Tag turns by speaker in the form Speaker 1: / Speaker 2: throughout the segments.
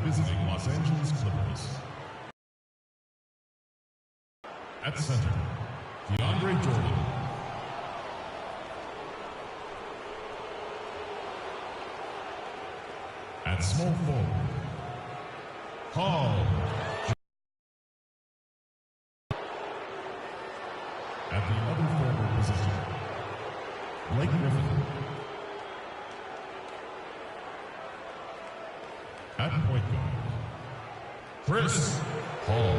Speaker 1: visiting Los Angeles Clippers. At center, DeAndre Jordan. At small forward, Paul. At the other forward position, Blake Griffin. At point guard, Chris Paul.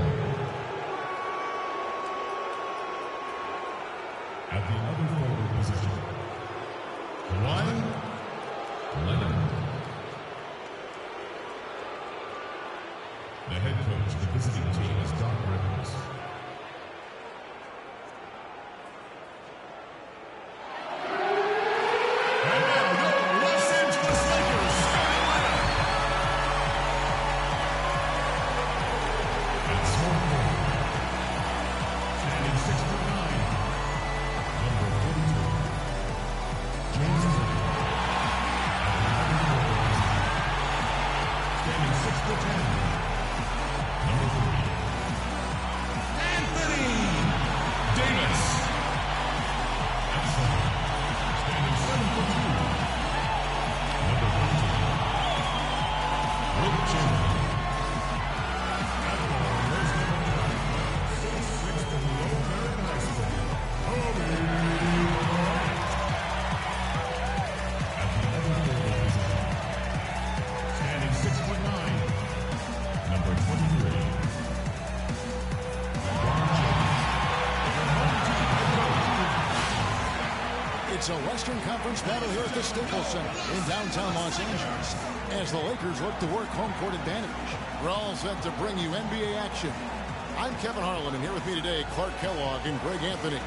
Speaker 1: At the other forward position, Kawhi Leonard. The head coach of the visiting team is Doc Rivers. And now, your Los Angeles Lakers, at small forward, standing 6'9", number 42, James Harden. At the other forward, standing 6'10", number 3, Anthony Davis. At center, standing 7'2", number 13, Wilt Chamberlain. At guard, Los Angeles, 6'6" from Low High School, Kobe Bryant. At the other forward position, standing 6'9", number 23, LeBron James.
Speaker 2: It's a Western Conference battle here at the Staples Center in downtown Los Angeles as the Lakers look to work home court advantage. We're all set to bring you NBA action. I'm Kevin Harlan, and here with me today, Clark Kellogg and Greg Anthony.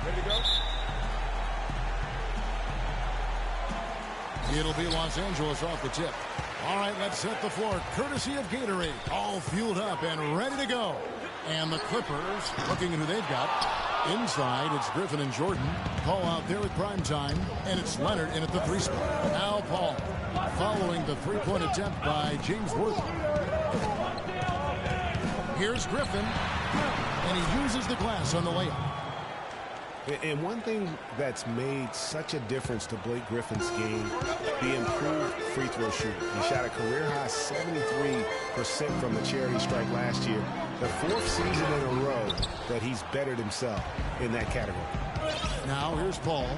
Speaker 3: Ready to go?
Speaker 2: It'll be Los Angeles off the tip. All right, let's set the floor. Courtesy of Gatorade. All fueled up and ready to go. And the Clippers looking at who they've got. Inside, it's Griffin and Jordan. Paul out there at prime time. And it's Leonard in at the 3 spot. Now Paul following the three-point attempt by James Worthy. Here's Griffin. And he uses the glass on the layup.
Speaker 4: And one thing that's made such a difference to Blake Griffin's game, the improved free throw shooting. He shot a career-high 73% from the charity strike last year, the 4th season in a row that he's bettered himself in that category.
Speaker 2: Now here's Paul.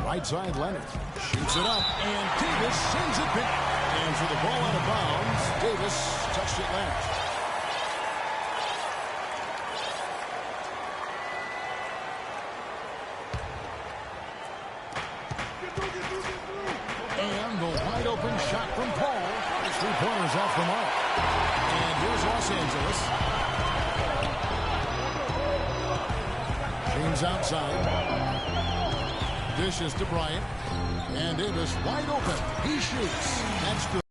Speaker 2: Right side, Leonard shoots it up, and Davis sends it back. And for the ball out of bounds, Davis touched it last. And the wide open shot from Paul. His 3-pointers off the mark. And here's Los Angeles. James outside. Dishes to Bryant. And Davis wide open. He shoots. That's good.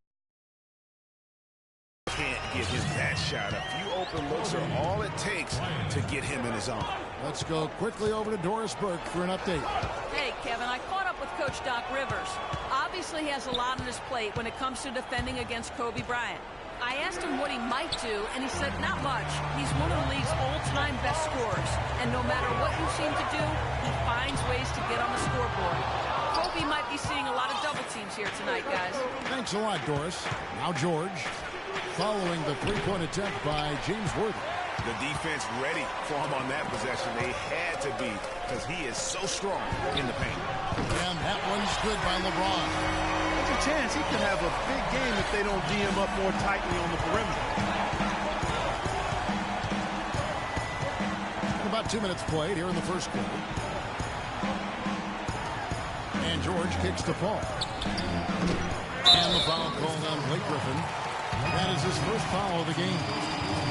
Speaker 4: Can't get him that shot. A few open looks are all it takes to get him in his zone.
Speaker 2: Let's go quickly over to Doris Burke for an update.
Speaker 5: Hey, Kevin, I caught up with Coach Doc Rivers. Obviously, he has a lot on his plate when it comes to defending against Kobe Bryant. I asked him what he might do, and he said not much. He's one of the league's all-time best scorers, and no matter what you seem to do, he finds ways to get on the scoreboard. Kobe might be seeing a lot of double teams here tonight, guys.
Speaker 2: Thanks a lot, Doris. Now George, following the 3-point attempt by James Worthy.
Speaker 4: The defense ready for him on that possession. They had to be, because he is so strong in the paint.
Speaker 2: And that one's good by LeBron.
Speaker 3: There's a chance he could have a big game if they don't D him up more tightly on the perimeter.
Speaker 2: About 2 minutes played here in the first quarter. And George kicks to Paul. And the foul called on Blake Griffin. That is his first foul of the game.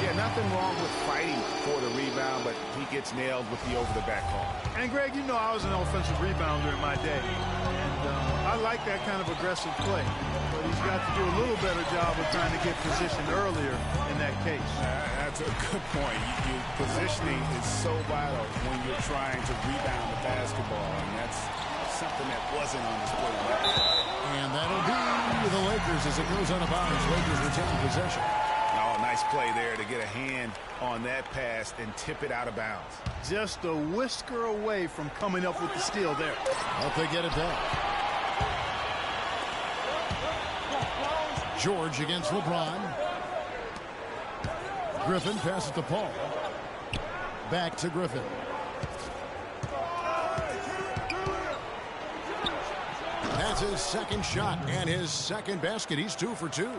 Speaker 4: Yeah, nothing wrong with fighting for the rebound, but he gets nailed with the over-the-back call.
Speaker 3: And, Greg, you know I was an offensive rebounder in my day. And I like that kind of aggressive play. But he's got to do a little better job of trying to get positioned earlier in that case.
Speaker 4: That's a good point. Positioning is so vital when you're trying to rebound the basket. something that wasn't on display on that play.
Speaker 2: And that'll be the Lakers as it goes out of bounds. Lakers retain possession.
Speaker 4: Oh, nice play there to get a hand on that pass and tip it out of bounds.
Speaker 3: Just a whisker away from coming up with the steal there.
Speaker 2: Hope they get it back. George against LeBron. Griffin passes to Paul. Back to Griffin. That's his second shot and his second basket. He's 2 for 2.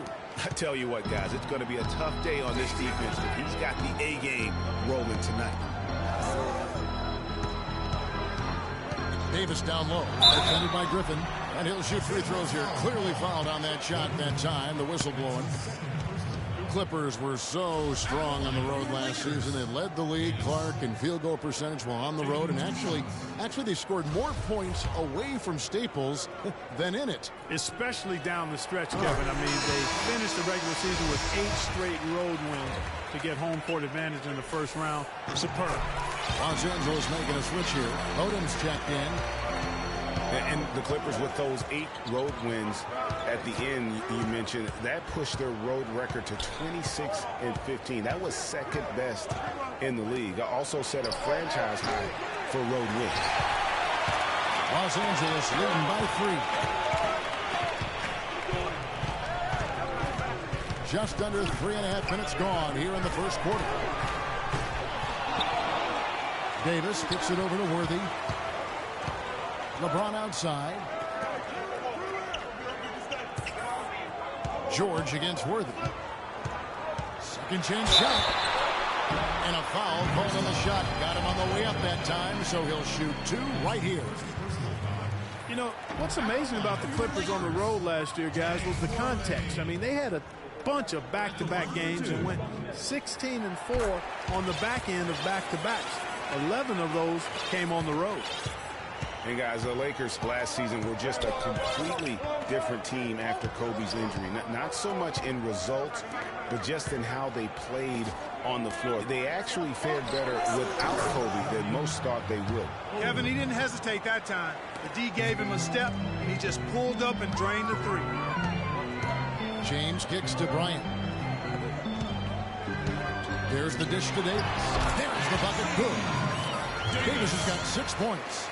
Speaker 4: I tell you what, guys, it's going to be a tough day on this defense if he's got the A game rolling tonight.
Speaker 2: Davis down low, defended by Griffin, and he'll shoot free throws here. Clearly fouled on that shot that time. The whistle blowing. Clippers were so strong on the road last season. They led the league, Clark, in field goal percentage while on the road. And actually they scored more points away from Staples than in it.
Speaker 3: Especially down the stretch, Kevin. I mean, they finished the regular season with 8 straight road wins to get home court advantage in the first round. Superb.
Speaker 2: Los Angeles making a switch here. Odom's checked in.
Speaker 4: And the Clippers, with those 8 road wins at the end, you mentioned, that pushed their road record to 26-15. That was second best in the league. Also set a franchise high for road wins.
Speaker 2: Los Angeles leading by 3. Just under 3.5 minutes gone here in the first quarter. Davis kicks it over to Worthy. LeBron outside. George against Worthy. Second chance shot. And a foul called on the shot. Got him on the way up that time, so he'll shoot 2 right here.
Speaker 3: You know, what's amazing about the Clippers on the road last year, guys, was the context. I mean, they had a bunch of back-to-back games and went 16-4 on the back end of back-to-backs. 11 of those came on the road.
Speaker 4: And guys, the Lakers last season were just a completely different team after Kobe's injury. Not so much in results, but just in how they played on the floor. They actually fared better without Kobe than most thought they would.
Speaker 3: Kevin, he didn't hesitate that time. The D gave him a step, and he just pulled up and drained the 3.
Speaker 2: James kicks to Bryant. There's the dish to Davis. There's the bucket. Good. Davis has got 6 points.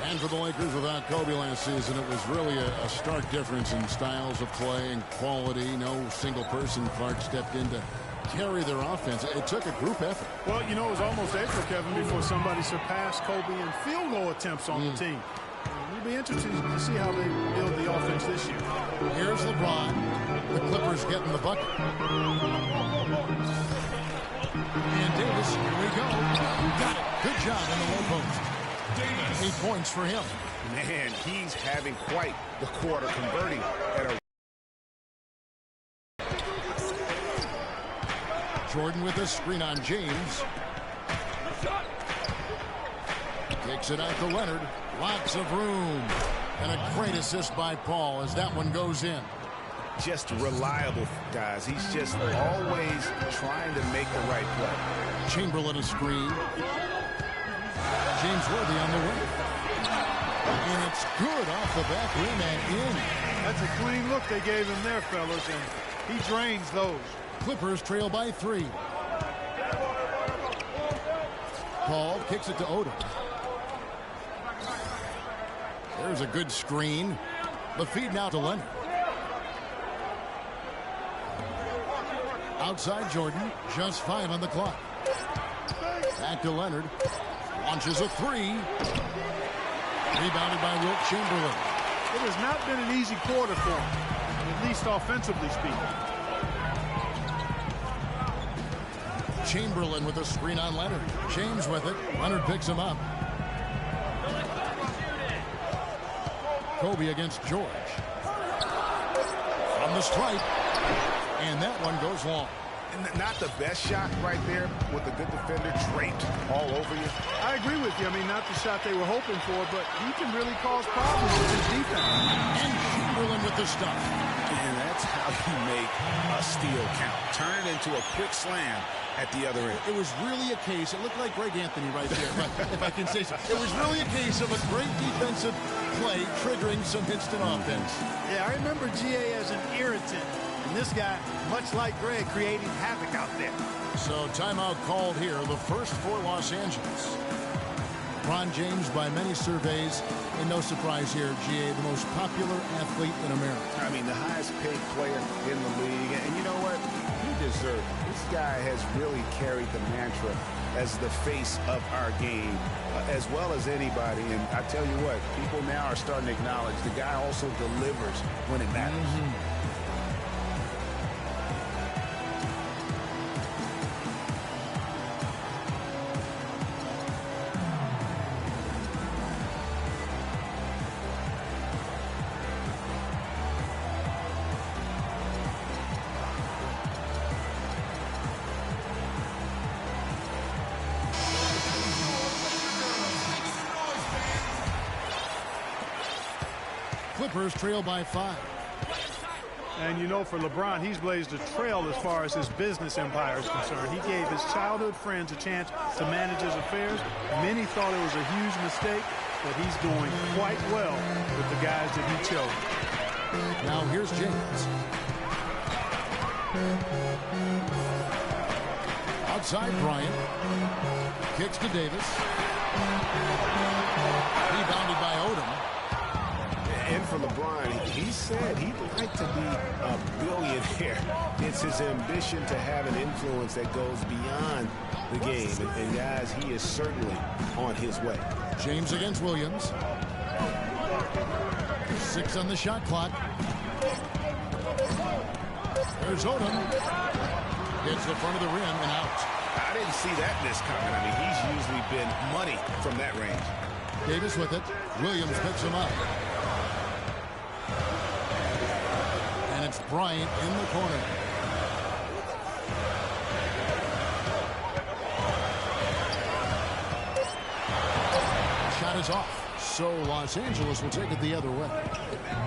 Speaker 2: And for the Lakers without Kobe last season, it was really a stark difference in styles of play and quality. No single person, Clark, stepped in to carry their offense. It took a group effort.
Speaker 3: Well, you know, it was almost April, Kevin, before somebody surpassed Kobe in field goal attempts on the team. It'll be interesting to see how they build the offense this year.
Speaker 2: Here's LeBron. The Clippers getting the bucket. And Davis, here we go. Got it. Good job in the low post. 8 points for him.
Speaker 4: Man, he's having quite the quarter, converting at a...
Speaker 2: Jordan with a screen on James. Takes it out to Leonard. Lots of room. And a great assist by Paul as that one goes in.
Speaker 4: Just reliable, guys. He's just always trying to make the right play.
Speaker 2: Chamberlain a screen. James Worthy on the way. And it's good off the back rim and in.
Speaker 3: That's a clean look they gave him there, fellas, and he drains those.
Speaker 2: Clippers trail by 3. Paul kicks it to Odom. There's a good screen. The feed now to Leonard. Outside Jordan, just 5 on the clock. Back to Leonard. Launches a 3. Rebounded by Wilt Chamberlain.
Speaker 3: It has not been an easy quarter for him, at least offensively speaking.
Speaker 2: Chamberlain with a screen on Leonard. James with it. Leonard picks him up. Kobe against George. From the stripe. And that one goes long.
Speaker 4: Not the best shot right there with a good defender draped all over you.
Speaker 3: I agree with you. I mean, not the shot they were hoping for, but he can really cause problems with his defense.
Speaker 2: And Chamberlain with the stuff.
Speaker 4: And that's how you make a steal count. Turn it into a quick slam at the other end.
Speaker 2: It was really a case, it looked like Greg Anthony right there, if I can say so. It was really a case of a great defensive play triggering some instant offense.
Speaker 3: Yeah, I remember GA as an irritant. And this guy, much like Greg, creating havoc out there.
Speaker 2: So timeout called here, the first for Los Angeles. LeBron James, by many surveys, and no surprise here, GA, the most popular athlete in America.
Speaker 4: I mean, the highest paid player in the league. And you know what? He deserves it. This guy has really carried the mantra as the face of our game, as well as anybody. And I tell you what, people now are starting to acknowledge the guy also delivers when it matters.
Speaker 2: Clippers trail by 5.
Speaker 3: And you know, for LeBron, he's blazed a trail as far as his business empire is concerned. He gave his childhood friends a chance to manage his affairs. Many thought it was a huge mistake, but he's doing quite well with the guys that he chose.
Speaker 2: Now here's James. Outside Bryant. Kicks to Davis. Rebounded by Odom.
Speaker 4: And for LeBron, he said he'd like to be a billionaire. It's his ambition to have an influence that goes beyond the game. And guys, he is certainly on his way.
Speaker 2: James against Williams. 6 on the shot clock. There's Odom. Hits the front of the rim and out.
Speaker 4: I didn't see that miss coming. I mean, he's usually been money from that range.
Speaker 2: Davis with it. Williams picks him up. And it's Bryant in the corner. Shot is off. So Los Angeles will take it the other way.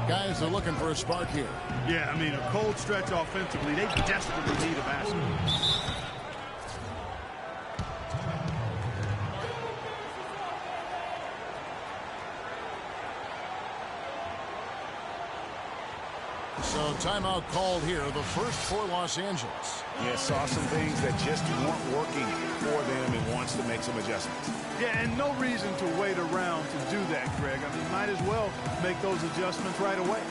Speaker 2: Guys, they're looking for a spark here.
Speaker 3: Yeah, I mean, a cold stretch offensively. They desperately need a basket.
Speaker 2: So timeout called here, the first for Los Angeles.
Speaker 4: Yeah, saw some things that just weren't working for them and wants to make some adjustments.
Speaker 3: Yeah, and no reason to wait around to do that, Greg. I mean, might as well make those adjustments right away.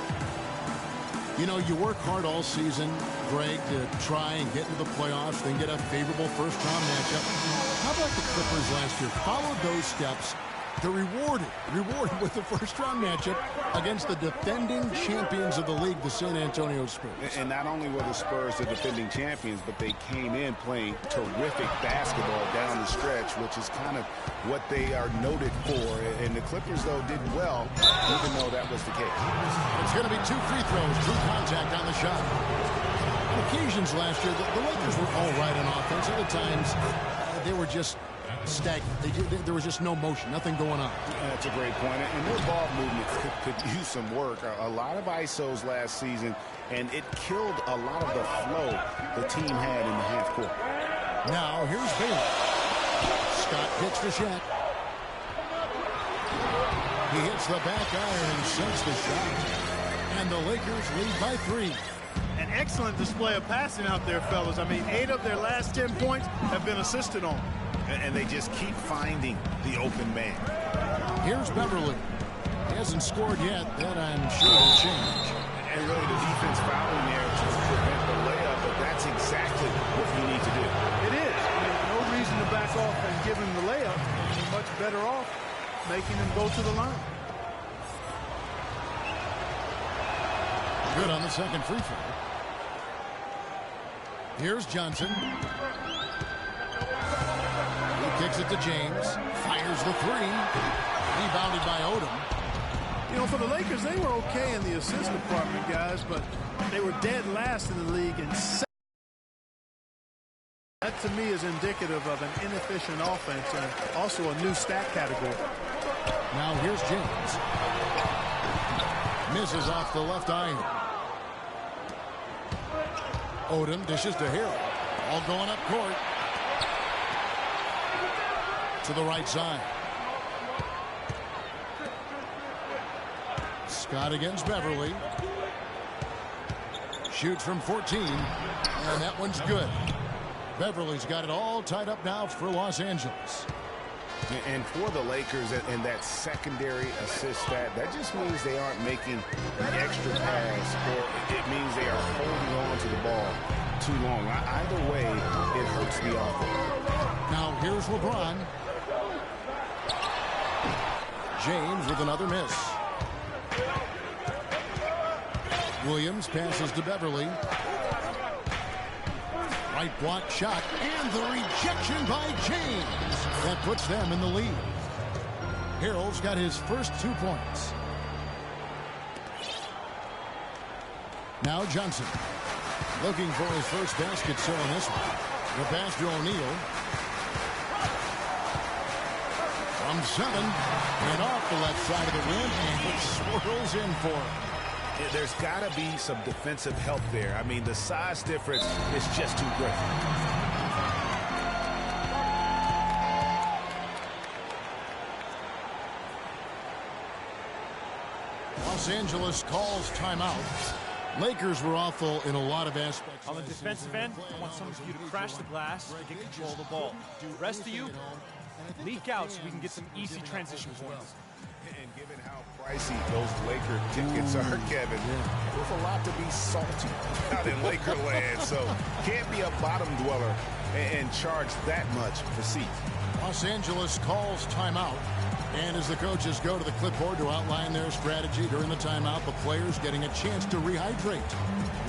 Speaker 2: You know, you work hard all season, Greg, to try and get into the playoffs, then get a favorable first-round matchup. How about the Clippers last year? Followed those steps. They're rewarded with the first-round matchup against the defending champions of the league, the San Antonio Spurs.
Speaker 4: And not only were the Spurs the defending champions, but they came in playing terrific basketball down the stretch, which is kind of what they are noted for. And the Clippers, though, did well, even though that was the case.
Speaker 2: It's going to be 2 free throws, true contact on the shot. On occasions last year, the Lakers were all right on offense. Other times, they were just stagnant. There was just no motion, nothing going on.
Speaker 4: That's a great point. And their ball movements could use some work. A lot of ISOs last season, and it killed a lot of the flow the team had in the half court.
Speaker 2: Now, here's Baylor. Scott kicks to Shaq. He hits the back iron and sinks the shot. And the Lakers lead by 3.
Speaker 3: An excellent display of passing out there, fellas. I mean, 8 of their last 10 points have been assisted on.
Speaker 4: And they just keep finding the open man.
Speaker 2: Here's Beverly. He hasn't scored yet. That, I'm sure, will change.
Speaker 4: And really, the defense fouling there to prevent the layup, but that's exactly what you need to do.
Speaker 3: It is. I mean, no reason to back off and give him the layup. You're much better off making him go to the line.
Speaker 2: Good on the second free throw. Here's Johnson. Kicks it to James. Fires the 3. Rebounded by Odom.
Speaker 3: You know, for the Lakers, they were okay in the assist department, guys, but they were dead last in the league in 7. That, to me, is indicative of an inefficient offense and also a new stat category.
Speaker 2: Now here's James. Misses off the left iron. Odom dishes to Hill. All going up court. to the right side. Scott against Beverly. Shoots from 14, and that one's good. Beverly's got it all tied up now for Los Angeles.
Speaker 4: And for the Lakers and that secondary assist that just means they aren't making the extra pass, or it means they are holding on to the ball too long. Either way, it hurts the offense.
Speaker 2: Now here's LeBron. James with another miss. Williams passes to Beverly. Right block shot, and the rejection by James. That puts them in the lead. Harrell's got his first 2 points. Now Johnson looking for his first basket so in this one. The pass to O'Neal. From 7 and off the left side of the rim, and it swirls in for him.
Speaker 4: There's got to be some defensive help there. I mean, the size difference is just too great.
Speaker 2: Los Angeles calls timeout. Lakers were awful in a lot of aspects.
Speaker 6: On the defensive end, I want some of you to crash the glass and get control of the ball. The rest of you, leak out so we can get some easy transition points.
Speaker 4: And given how pricey those Laker tickets are, Kevin, there's a lot to be salty out in Laker land. So can't be a bottom dweller and charge that much for seats.
Speaker 2: Los Angeles calls timeout. And as the coaches go to the clipboard to outline their strategy during the timeout, the players getting a chance to rehydrate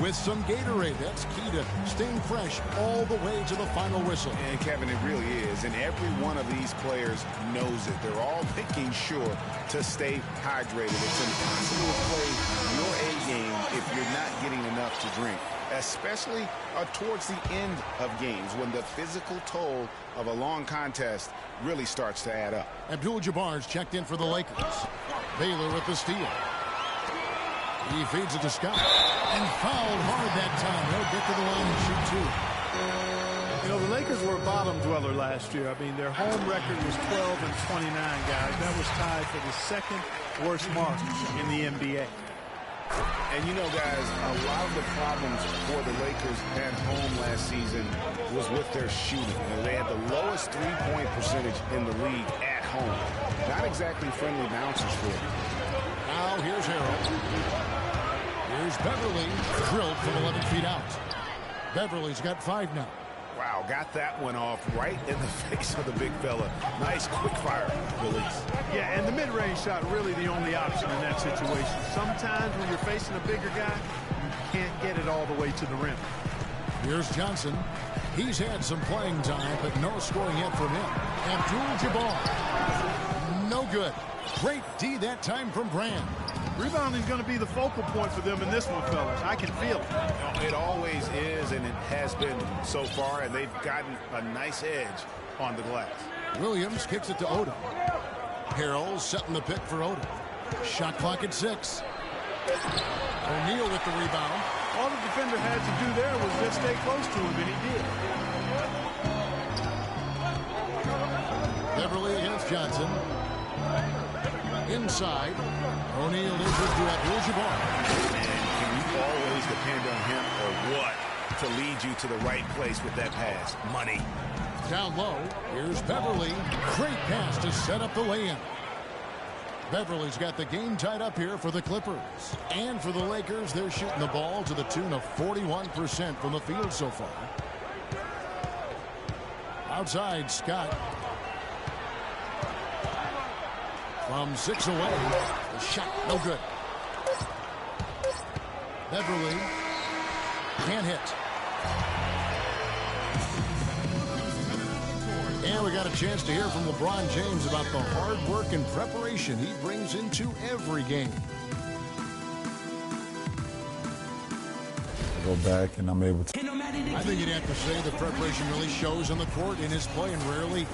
Speaker 2: with some Gatorade. That's key to staying fresh all the way to the final whistle.
Speaker 4: And Kevin, it really is. And every one of these players knows it. They're all making sure to stay hydrated. It's impossible to play your A game if you're not getting enough to drink, especially towards the end of games when the physical toll of a long contest really starts to add up.
Speaker 2: Abdul-Jabbar's checked in for the Lakers. Baylor with the steal. He feeds it to Scott. And fouled hard that time. He'll get to the line and shoot two.
Speaker 3: You know, the Lakers were a bottom dweller last year. I mean, their home record was 12 and 29, guys. That was tied for the second worst mark in the NBA.
Speaker 4: And you know, guys, a lot of the problems for the Lakers at home last season was with their shooting. You know, they had the lowest three-point percentage in the league at home. Not exactly friendly bouncers for them.
Speaker 2: Now here's Harrell. Here's Beverly, drilled from 11 feet out. Beverly's got 5 now.
Speaker 4: Wow, got that one off right in the face of the big fella. Nice quick fire release.
Speaker 3: Yeah, and the mid-range shot really the only option in that situation. Sometimes when you're facing a bigger guy, you can't get it all the way to the rim.
Speaker 2: Here's Johnson. He's had some playing time, but no scoring yet from him. Abdul-Jabbar. No good. Great D that time from Brand.
Speaker 3: Rebounding is going to be the focal point for them in this one, fellas. I can feel it.
Speaker 4: It always is, and it has been so far, and they've gotten a nice edge on the glass.
Speaker 2: Williams kicks it to Odom. Harrell setting the pick for Odom. Shot clock at 6. O'Neal with the rebound.
Speaker 3: All the defender had to do there was just stay close to him, and he did.
Speaker 2: Beverly against Johnson. Inside. O'Neal is to Abdul-Jabbar.
Speaker 4: Can you always depend on him or what to lead you to the right place with that pass? Money.
Speaker 2: Down low. Here's Beverly. Great pass to set up the lay-in. Beverly's got the game tied up here for the Clippers. And for the Lakers, they're shooting the ball to the tune of 41% from the field so far. Outside, Scott. From 6 away. The shot, no good. Beverly can't hit. And we got a chance to hear from LeBron James about the hard work and preparation he brings into every game.
Speaker 7: go back and I'm able to.
Speaker 2: I think you'd have to say the preparation really shows on the court in his play, and rarely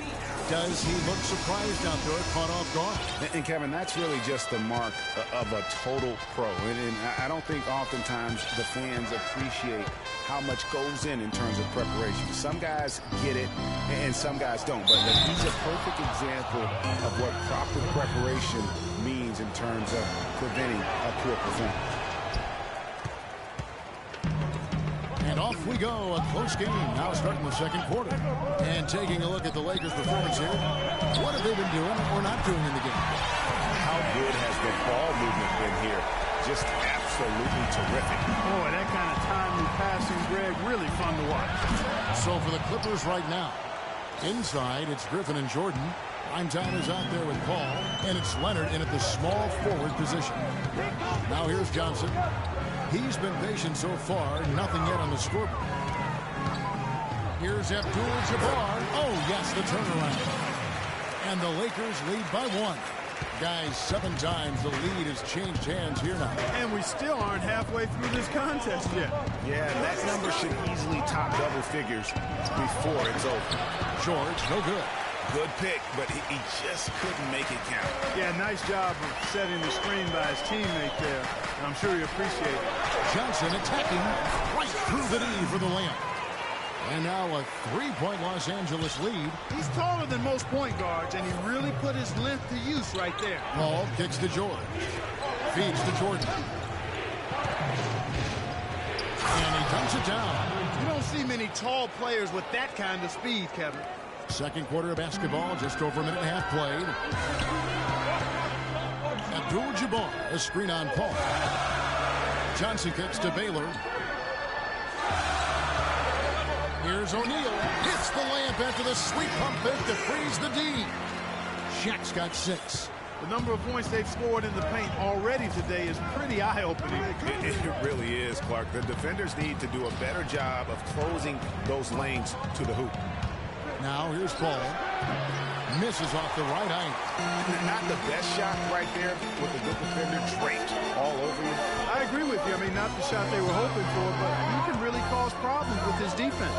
Speaker 2: does he look surprised out there, caught off guard.
Speaker 4: And Kevin, that's really just the mark of a total pro. And I don't think oftentimes the fans appreciate how much goes in terms of preparation. Some guys get it, and some guys don't. But he's a perfect example of what proper preparation means in terms of preventing a poor performance.
Speaker 2: And off we go, a close game. Now starting the second quarter. And taking a look at the Lakers' performance here. What have they been doing or not doing in the game?
Speaker 4: How good has the ball movement been here? Just absolutely terrific.
Speaker 3: Boy, that kind of timely passing, Greg, really fun to watch.
Speaker 2: So for the Clippers right now, inside, it's Griffin and Jordan. Prime time is out there with Paul, and it's Leonard in at the small forward position. Now here's Johnson. He's been patient so far, nothing yet on the scoreboard. Here's Abdul-Jabbar. Oh, yes, the turnaround. And the Lakers lead by 1. Guys, 7 times the lead has changed hands here now.
Speaker 3: And we still aren't halfway through this contest yet.
Speaker 4: Yeah, that number should easily top double figures before it's over.
Speaker 2: George, no good.
Speaker 4: Good pick, but he just couldn't make it count.
Speaker 3: Yeah, nice job of setting the screen by his teammate there. I'm sure you appreciate it.
Speaker 2: Johnson attacking right through the knee for the layup. And now a 3-point Los Angeles lead.
Speaker 3: He's taller than most point guards, and he really put his length to use right there.
Speaker 2: Paul kicks to George. Feeds to Jordan. And he dumps it down.
Speaker 3: You don't see many tall players with that kind of speed, Kevin.
Speaker 2: Second quarter of basketball, just over a minute and a half played. Abdul-Jabbar, a screen on Paul. Johnson kicks to Baylor. Here's O'Neal. Hits the layup after the sweet pump fake to freeze the D. Shaq's got 6.
Speaker 3: The number of points they've scored in the paint already today is pretty eye-opening.
Speaker 4: It really is, Clark. The defenders need to do a better job of closing those lanes to the hoop.
Speaker 2: Now here's Paul. Misses off the right angle.
Speaker 4: Not the best shot right there with the good defender draped all over you.
Speaker 3: I agree with you. I mean, not the shot they were hoping for, but you can really cause problems with his defense.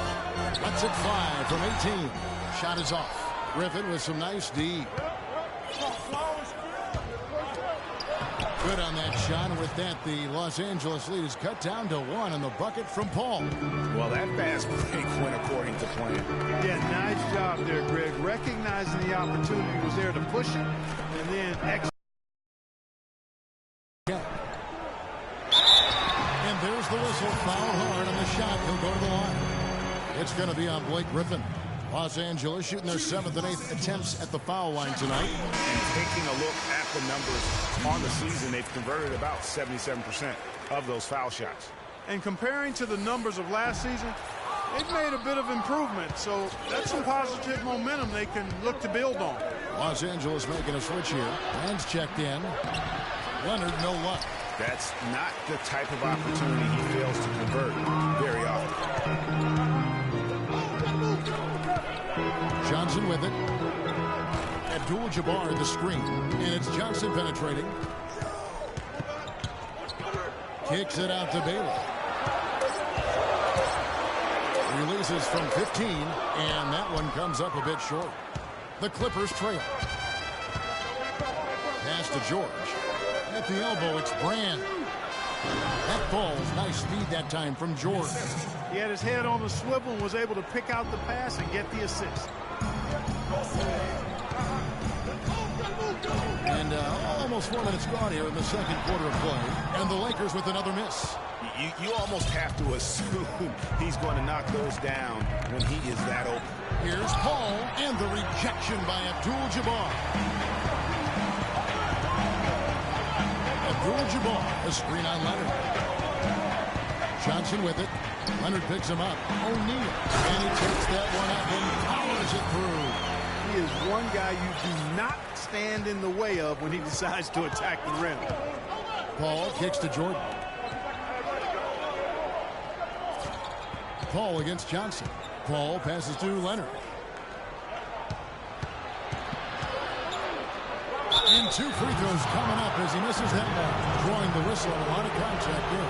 Speaker 2: That's it 5 from 18. Shot is off. Griffin with some nice D. Good on that shot, and with that, the Los Angeles lead is cut down to 1 on the bucket from Paul.
Speaker 4: Well, that fast break went according to plan.
Speaker 3: Yeah, nice job there, Greg. Recognizing the opportunity was there to push it, and then
Speaker 2: And there's the whistle. Foul hard on the shot. He'll go to the line. It's going to be on Blake Griffin. Los Angeles shooting their 7th and 8th attempts at the foul line tonight.
Speaker 4: And taking a look at the numbers on the season, they've converted about 77% of those foul shots.
Speaker 3: And comparing to the numbers of last season, they've made a bit of improvement. So that's some positive momentum they can look to build on.
Speaker 2: Los Angeles making a switch here. Hands checked in. Leonard, no luck.
Speaker 4: That's not the type of opportunity he fails to convert very often.
Speaker 2: Johnson with it. Abdul-Jabbar the screen. And it's Johnson penetrating. Kicks it out to Baylor. Releases from 15, and that one comes up a bit short. The Clippers trail. Pass to George. At the elbow, it's Brand. That ball is nice speed that time from George.
Speaker 3: He had his head on the swivel and was able to pick out the pass and get the assist.
Speaker 2: And almost 4 minutes gone here in the second quarter of play. And the Lakers with another miss.
Speaker 4: You almost have to assume he's going to knock those down when he is that open.
Speaker 2: Here's Paul and the rejection by Abdul-Jabbar. Abdul-Jabbar, a screen on Leonard. Johnson with it. Leonard picks him up. O'Neal. And he takes that one up and powers it through.
Speaker 3: He is one guy you do not stand in the way of when he decides to attack the rim.
Speaker 2: Paul kicks to Jordan. Paul against Johnson. Paul passes to Leonard. And 2 free throws coming up as he misses that one. Drawing the whistle and a lot of contact here.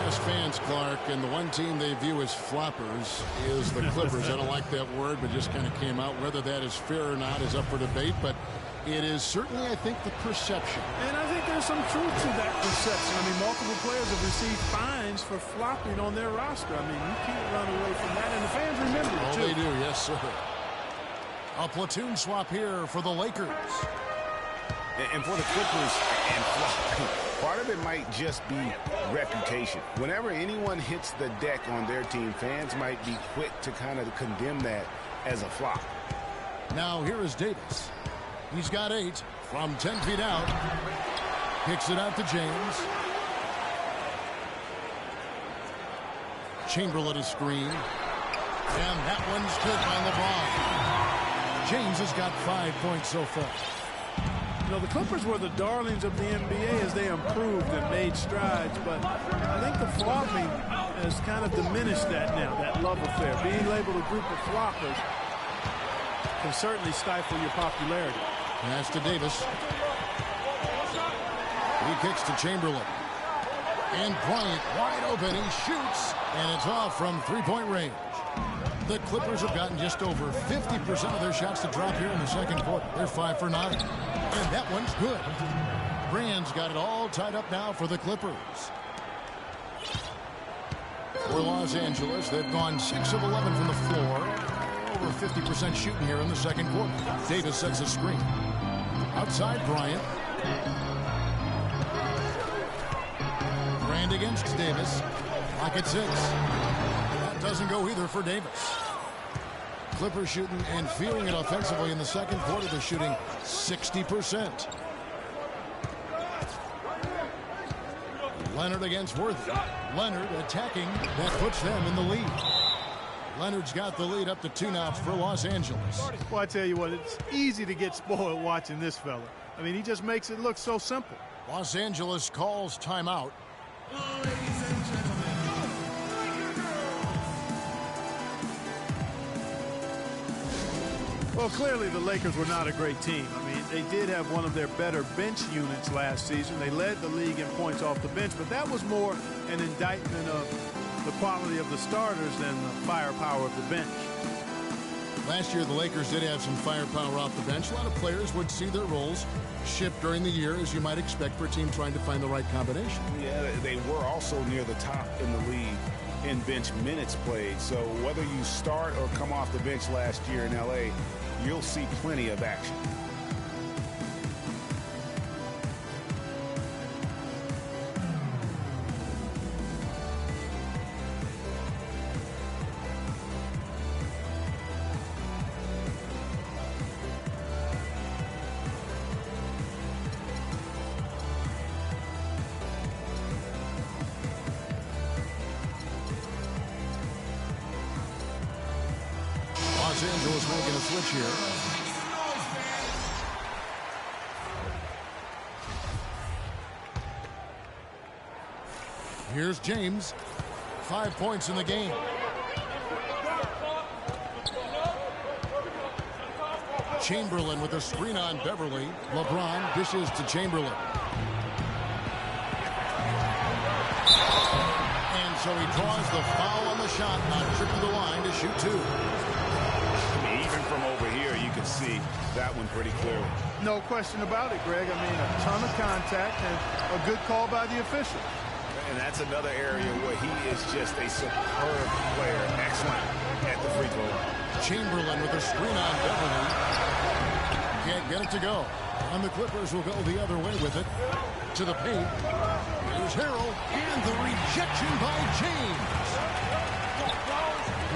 Speaker 2: Last fans, Clark, and the one team they view as floppers is the Clippers. I don't like that word, but just kind of came out. Whether that is fair or not is up for debate, but it is certainly, I think, the perception.
Speaker 3: And I think there's some truth to that perception. I mean, multiple players have received fines for flopping on their roster. I mean, you can't run away from that, and the fans remember it, too.
Speaker 2: Oh, they do, yes, sir. A platoon swap here for the Lakers.
Speaker 4: And for the Clippers, and part of it might just be reputation. Whenever anyone hits the deck on their team, fans might be quick to kind of condemn that as a flop.
Speaker 2: Now here is Davis. He's got 8 from 10 feet out. Kicks it out to James. Chamberlain is screen. And that one's good by LeBron. James has got 5 points so far.
Speaker 3: You know, the Clippers were the darlings of the NBA as they improved and made strides, but I think the flopping has kind of diminished that now, that love affair. Being labeled a group of floppers can certainly stifle your popularity.
Speaker 2: Pass to Davis. He kicks to Chamberlain. And Bryant wide open. He shoots, and it's off from three-point range. The Clippers have gotten just over 50% of their shots to drop here in the second quarter. They're 5 for 9. And that one's good. Brand's got it all tied up now for the Clippers. For Los Angeles, they've gone 6 of 11 from the floor. Over 50% shooting here in the second quarter. Davis sets a screen. Outside Bryant. Brand against Davis. Clock at 6. That doesn't go either for Davis. Clippers shooting and feeling it offensively in the second quarter. They're shooting 60%. Leonard against Worthy. Leonard attacking. That puts them in the lead. Leonard's got the lead up to 2 now for Los Angeles.
Speaker 3: Well, I tell you what, it's easy to get spoiled watching this fella. I mean, he just makes it look so simple.
Speaker 2: Los Angeles calls timeout.
Speaker 3: Well, clearly the Lakers were not a great team. I mean, they did have one of their better bench units last season. They led the league in points off the bench, but that was more an indictment of the quality of the starters than the firepower of the bench.
Speaker 2: Last year, the Lakers did have some firepower off the bench. A lot of players would see their roles shift during the year, as you might expect for a team trying to find the right combination.
Speaker 4: Yeah, they were also near the top in the league in bench minutes played. So whether you start or come off the bench last year in L.A., you'll see plenty of action.
Speaker 2: Los Angeles making a switch here. Here's James. 5 points in the game. Chamberlain with a screen on Beverly. LeBron dishes to Chamberlain. And so he draws the foul on the shot, not trip to the line to shoot 2.
Speaker 4: Even from over here, you can see that one pretty clearly.
Speaker 3: No question about it, Greg. I mean, a ton of contact and a good call by the official.
Speaker 4: And that's another area where he is just a superb player. Excellent at the free throw line.
Speaker 2: Chamberlain with a screen on Beverly. Can't get it to go. And the Clippers will go the other way with it. To the paint. Here's Harrell. And the rejection by James.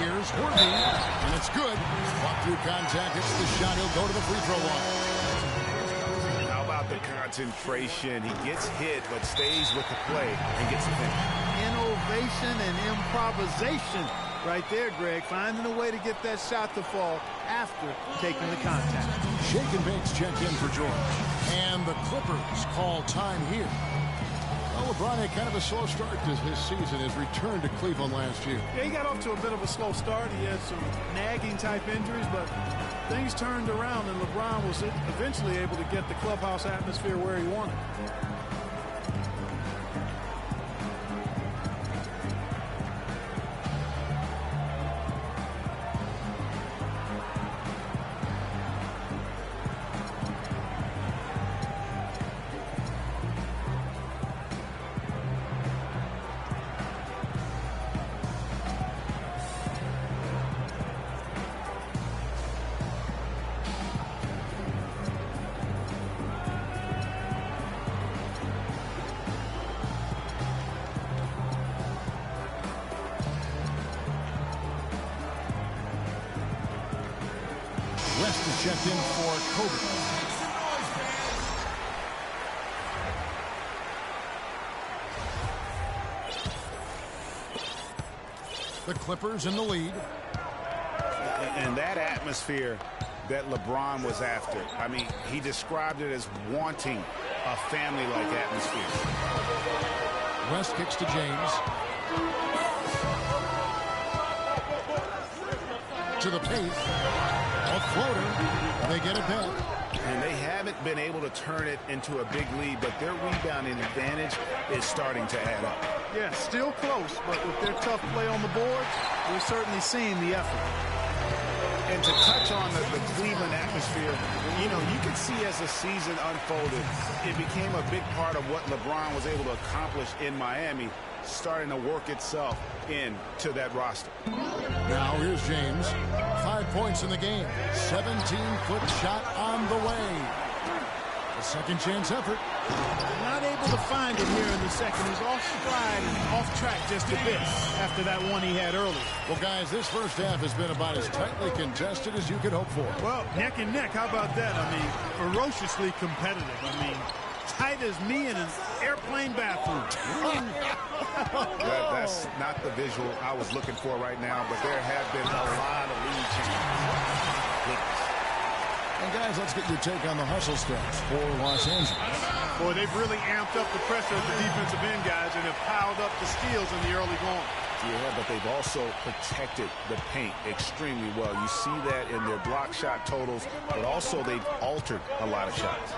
Speaker 2: Here's Worthy. And it's good. Walk through contact. Hits the shot. He'll go to the free throw line.
Speaker 4: How about the concentration? He gets hit, but stays with the play and gets the finish.
Speaker 3: Innovation and improvisation right there, Greg. Finding a way to get that shot to fall after taking the contact.
Speaker 2: Shake and Bakes check in for George. And the Clippers call time here. Well, LeBron had kind of a slow start to his season. His return to Cleveland last year.
Speaker 3: Yeah, he got off to a bit of a slow start. He had some nagging type injuries, but things turned around, and LeBron was eventually able to get the clubhouse atmosphere where he wanted.
Speaker 2: checked in for Kobe. The Clippers in the lead.
Speaker 4: And that atmosphere that LeBron was after, I mean, he described it as wanting a family-like atmosphere.
Speaker 2: West kicks to James. To the paint. A floater. They get it back.
Speaker 4: And they haven't been able to turn it into a big lead, but their rebounding advantage is starting to add up.
Speaker 3: Yeah, still close, but with their tough play on the board, we're certainly seeing the effort.
Speaker 4: And to touch on the Cleveland atmosphere, you know, you could see as the season unfolded, it became a big part of what LeBron was able to accomplish in Miami, starting to work itself into that roster.
Speaker 2: Now here's James. 5 points in the game. 17-foot shot on the way. A second chance effort.
Speaker 3: Not able to find it here in the second. He's off stride and off track just a bit after that one he had earlier.
Speaker 2: Well, guys, this first half has been about as tightly contested as you could hope for.
Speaker 3: Well, neck and neck. How about that? I mean, ferociously competitive. I mean, tight as me in an airplane bathroom.
Speaker 4: That's not the visual I was looking for right now, but there have been a lot of lead changes.
Speaker 2: And guys, let's get your take on the hustle steps for Los Angeles.
Speaker 3: Boy, they've really amped up the pressure of the defensive end guys and have piled up the steals in the early going.
Speaker 4: Yeah, but they've also protected the paint extremely well. You see that in their block shot totals, but also they've altered a lot of shots.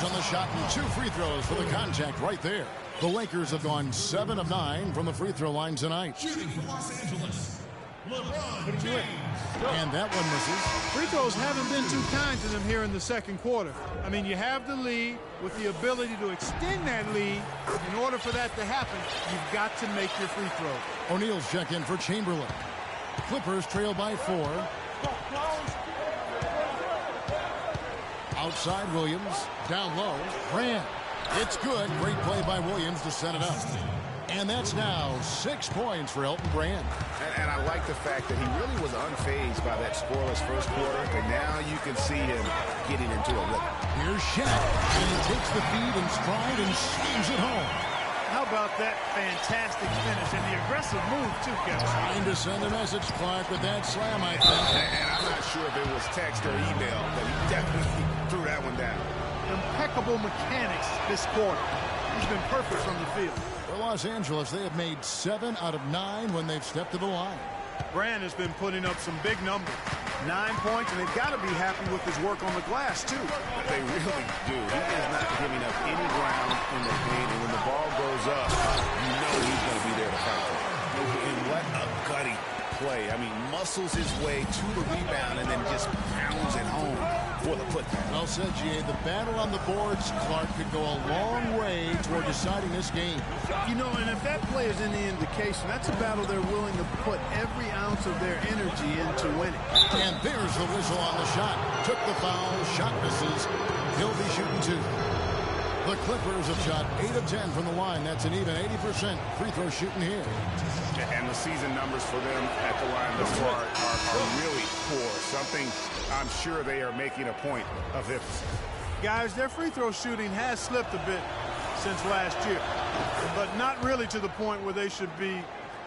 Speaker 2: On the shot and 2 free throws for the contact right there. The Lakers have gone 7 of 9 from the free throw line tonight.
Speaker 1: Shooting for Los Angeles, LeBron James.
Speaker 2: And that one misses.
Speaker 3: Free throws haven't been too kind to them here in the second quarter. I mean, you have the lead with the ability to extend that lead. In order for that to happen, you've got to make your free throw.
Speaker 2: O'Neal's check in for Chamberlain. Clippers trail by 4. Outside Williams. Down low. Grant. It's good. Great play by Williams to set it up. And that's now 6 points for Elton Brand.
Speaker 4: And I like the fact that he really was unfazed by that scoreless first quarter, and now you can see him getting into a rhythm.
Speaker 2: Here's Shaq, and he takes the feed in stride and slams it home.
Speaker 3: How about that fantastic finish and the aggressive move, too, Kevin?
Speaker 2: Trying to send a message, Clark, with that slam, I think.
Speaker 4: And I'm not sure if it was text or email, but he definitely threw that one down.
Speaker 3: Impeccable mechanics this quarter. He's been perfect from the field.
Speaker 2: For Los Angeles, they have made 7 out of 9 when they've stepped to the line.
Speaker 3: Brand has been putting up some big numbers. 9 points, and they've got to be happy with his work on the glass, too.
Speaker 4: They really do. He is not giving up any ground in the paint, and when the ball goes up, you know he's going to be there to fight for it. And what a gutty play. I mean, muscles his way to the rebound and then just pounds it home for the putback.
Speaker 2: Well said, G.A. The battle on the boards, Clark, could go a long way toward deciding this game.
Speaker 3: You know, and if that play is any indication, that's a battle they're willing to put every ounce of their energy into winning.
Speaker 2: And there's the whistle on the shot. Took the foul, shot misses. He'll be shooting 2. The Clippers have shot 8 of 10 from the line. That's an even 80% free throw shooting here.
Speaker 4: And the season numbers for them at the line thus far are really poor. Something I'm sure they are making a point of emphasis.
Speaker 3: Guys, their free throw shooting has slipped a bit since last year, but not really to the point where they should be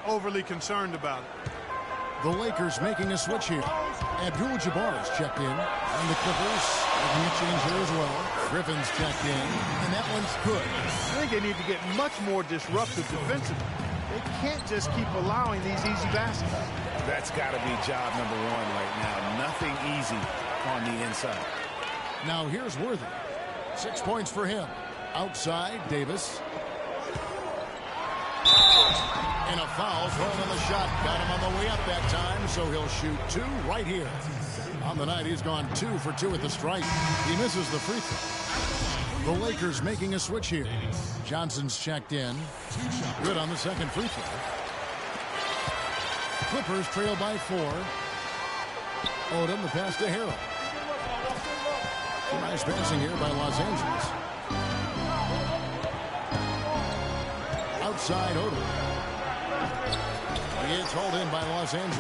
Speaker 3: overly concerned about it.
Speaker 2: The Lakers making a switch here. Abdul-Jabbar's checked in. And the Clippers making a change here as well. Griffin's checked in. And that one's good.
Speaker 3: I think they need to get much more disruptive defensively. They can't just keep allowing these easy baskets.
Speaker 4: That's got to be job number 1 right now. Nothing easy on the inside.
Speaker 2: Now here's Worthy. 6 points for him. Outside, Davis. And a foul thrown on the shot. Got him on the way up that time, so he'll shoot 2 right here. On the night, he's gone 2 for 2 at the stripe. He misses the free throw. The Lakers making a switch here. Johnson's checked in. Good on the second free throw. Clippers trail by 4. Odom, the pass to Harrell. Some nice passing here by Los Angeles. Outside Odom. It's hauled in by Los Angeles.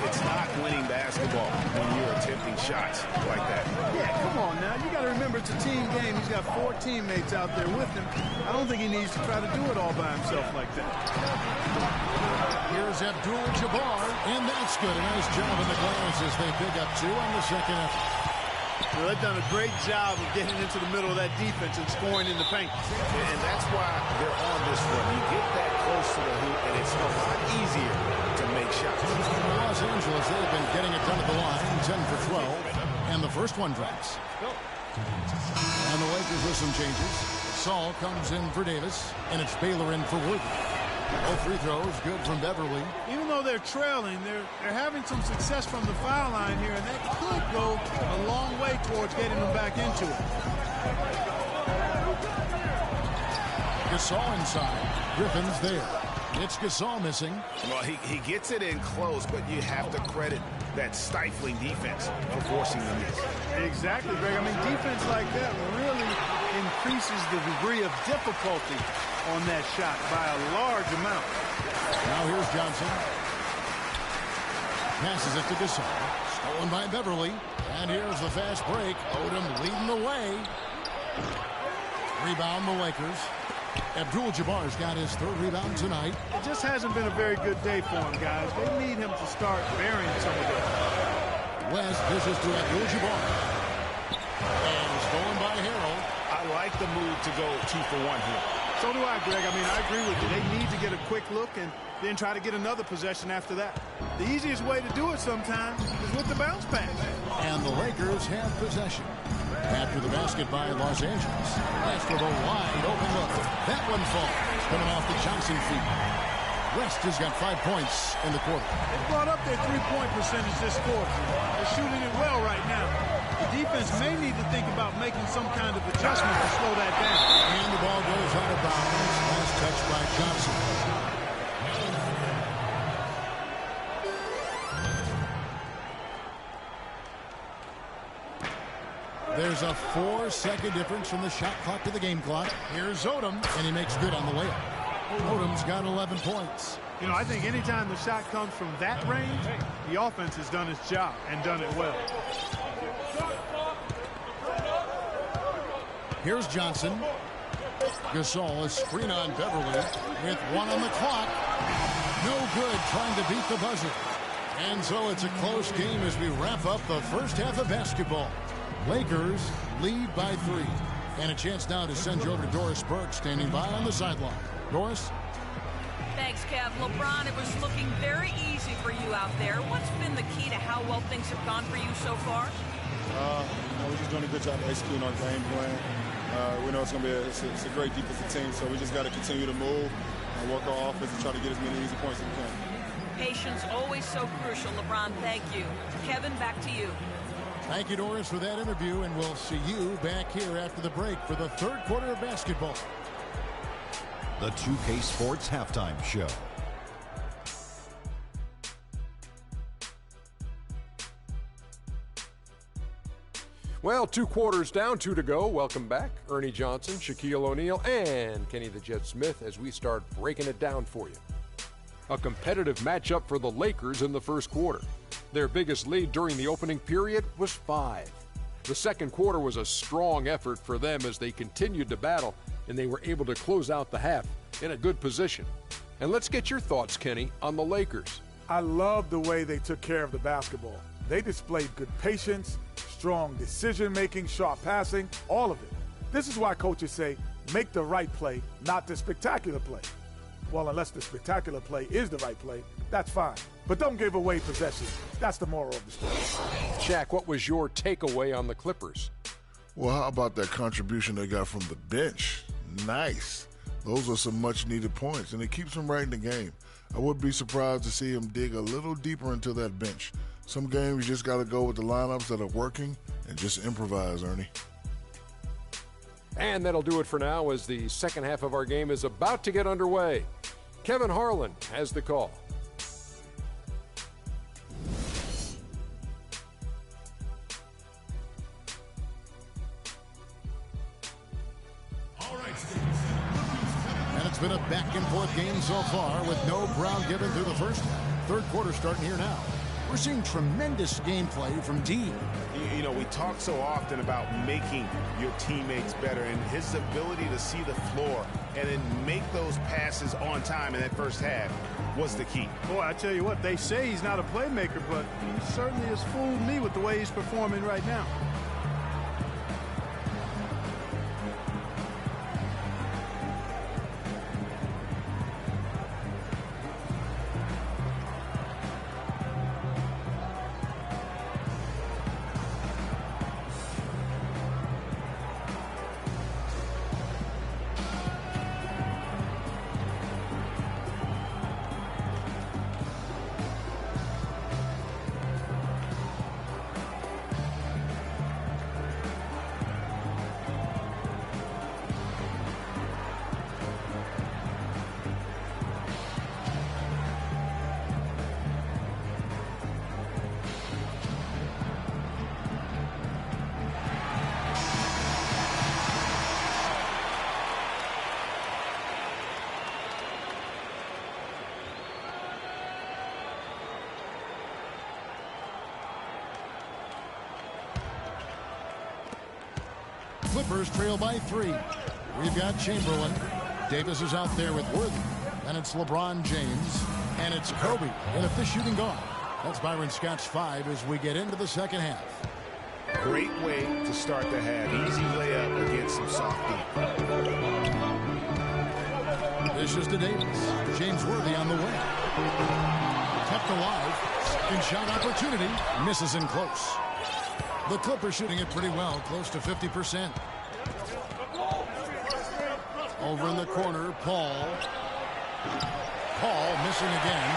Speaker 4: It's not winning basketball when you're attempting shots like that.
Speaker 3: Yeah, come on now. You got to remember it's a team game. He's got 4 teammates out there with him. I don't think he needs to try to do it all by himself like that.
Speaker 2: Here's Abdul-Jabbar, and that's good. A nice job in the glass as they pick up 2 on the second effort.
Speaker 3: Well, they've done a great job of getting into the middle of that defense and scoring in the paint.
Speaker 4: And that's why they're on this run. You get that close to the hoop, and it's a lot easier to make shots.
Speaker 2: Los Angeles, they've been getting it done at the line, 10 for 12, and the first one drops. And the Lakers with some changes. Saul comes in for Davis, and it's Baylor in for Worthy. Both free throws good from Beverly.
Speaker 3: Even though they're trailing, they're having some success from the foul line here, and that could go a long way towards getting them back into it.
Speaker 2: Gasol inside. Griffin's there. It's Gasol missing.
Speaker 4: Well, he gets it in close, but you have to credit that stifling defense for forcing the miss.
Speaker 3: Exactly, Greg. I mean, defense like that really increases the degree of difficulty on that shot by a large amount.
Speaker 2: Now here's Johnson. Passes it to Gasol. Stolen by Beverly. And here's the fast break. Odom leading the way. Rebound the Lakers. Abdul-Jabbar's got his 3rd rebound tonight.
Speaker 3: It just hasn't been a very good day for him, guys. They need him to start burying some of that.
Speaker 2: West dishes to Abdul-Jabbar. And stolen by Harrell.
Speaker 4: I like the move to go 2 for 1 here.
Speaker 3: So do I, Greg. I mean, I agree with you. They need to get a quick look and then try to get another possession after that. The easiest way to do it sometimes is with the bounce pass.
Speaker 2: And the Lakers have possession. After the basket by Los Angeles. West with a wide open look. That one falls. Coming off the Johnson feet. West has got 5 points in the quarter.
Speaker 3: They brought up their three-point percentage this quarter. They're shooting it well right now. The defense may need to think about making some kind of adjustment to slow that down.
Speaker 2: And the ball goes out of bounds. Last touch by Johnson. There's a 4-second difference from the shot clock to the game clock. Here's Odom, and he makes good on the layup. Odom's got 11 points.
Speaker 3: You know, I think anytime the shot comes from that range, the offense has done its job and done it well.
Speaker 2: Here's Johnson. Gasol, a screen on Beverly with 1 on the clock. No good trying to beat the buzzer. And so it's a close game as we wrap up the first half of basketball. Lakers lead by 3. And a chance now to send you over to Doris Burke standing by on the sideline. Doris?
Speaker 5: Thanks, Kev. LeBron, it was looking very easy for you out there. What's been the key to how well things have gone for you so far?
Speaker 7: We're just doing a good job executing our game plan. We know it's going to be a great defensive team, so we just got to continue to move and work our offense and try to get as many easy points as we can.
Speaker 5: Patience, always so crucial, LeBron. Thank you. Kevin, back to you.
Speaker 2: Thank you, Doris, for that interview, and we'll see you back here after the break for the 3rd quarter of basketball.
Speaker 1: The 2K Sports Halftime Show.
Speaker 8: Well, 2 quarters down, 2 to go. Welcome back. Ernie Johnson, Shaquille O'Neal, and Kenny the Jet Smith as we start breaking it down for you. A competitive matchup for the Lakers in the first quarter. Their biggest lead during the opening period was 5. The second quarter was a strong effort for them as they continued to battle, and they were able to close out the half in a good position. And let's get your thoughts, Kenny, on the Lakers.
Speaker 9: I love the way they took care of the basketball. They displayed good patience, strong decision-making, sharp passing, all of it. This is why coaches say, make the right play, not the spectacular play. Well, unless the spectacular play is the right play, that's fine. But don't give away possession. That's the moral of the story.
Speaker 8: Shaq, what was your takeaway on the Clippers?
Speaker 10: Well, how about that contribution they got from the bench? Nice. Those are some much-needed points, and it keeps them right in the game. I would be surprised to see them dig a little deeper into that bench. Some games you just got to go with the lineups that are working and just improvise, Ernie.
Speaker 8: And that'll do it for now as the second half of our game is about to get underway. Kevin Harlan has the call.
Speaker 2: It's been a back-and-forth game so far with no ground given through the first half. Third quarter starting here now. We're seeing tremendous gameplay from Dean.
Speaker 4: You know, we talk so often about making your teammates better, and his ability to see the floor and then make those passes on time in that first half was the key.
Speaker 3: Boy, I tell you what, they say he's not a playmaker, but he certainly has fooled me with the way he's performing right now.
Speaker 2: Clippers trail by 3. We've got Chamberlain. Davis is out there with Worthy. And it's LeBron James. And it's Kobe. And if this shooting gone. That's Byron Scott's 5 as we get into the second half.
Speaker 4: Great way to start the half. Easy layup against some soft deep.
Speaker 2: This is to Davis. James Worthy on the way. Kept alive. Second shot opportunity. Misses in close. The Clippers shooting it pretty well, close to 50%. Over in the corner, Paul. Paul missing again.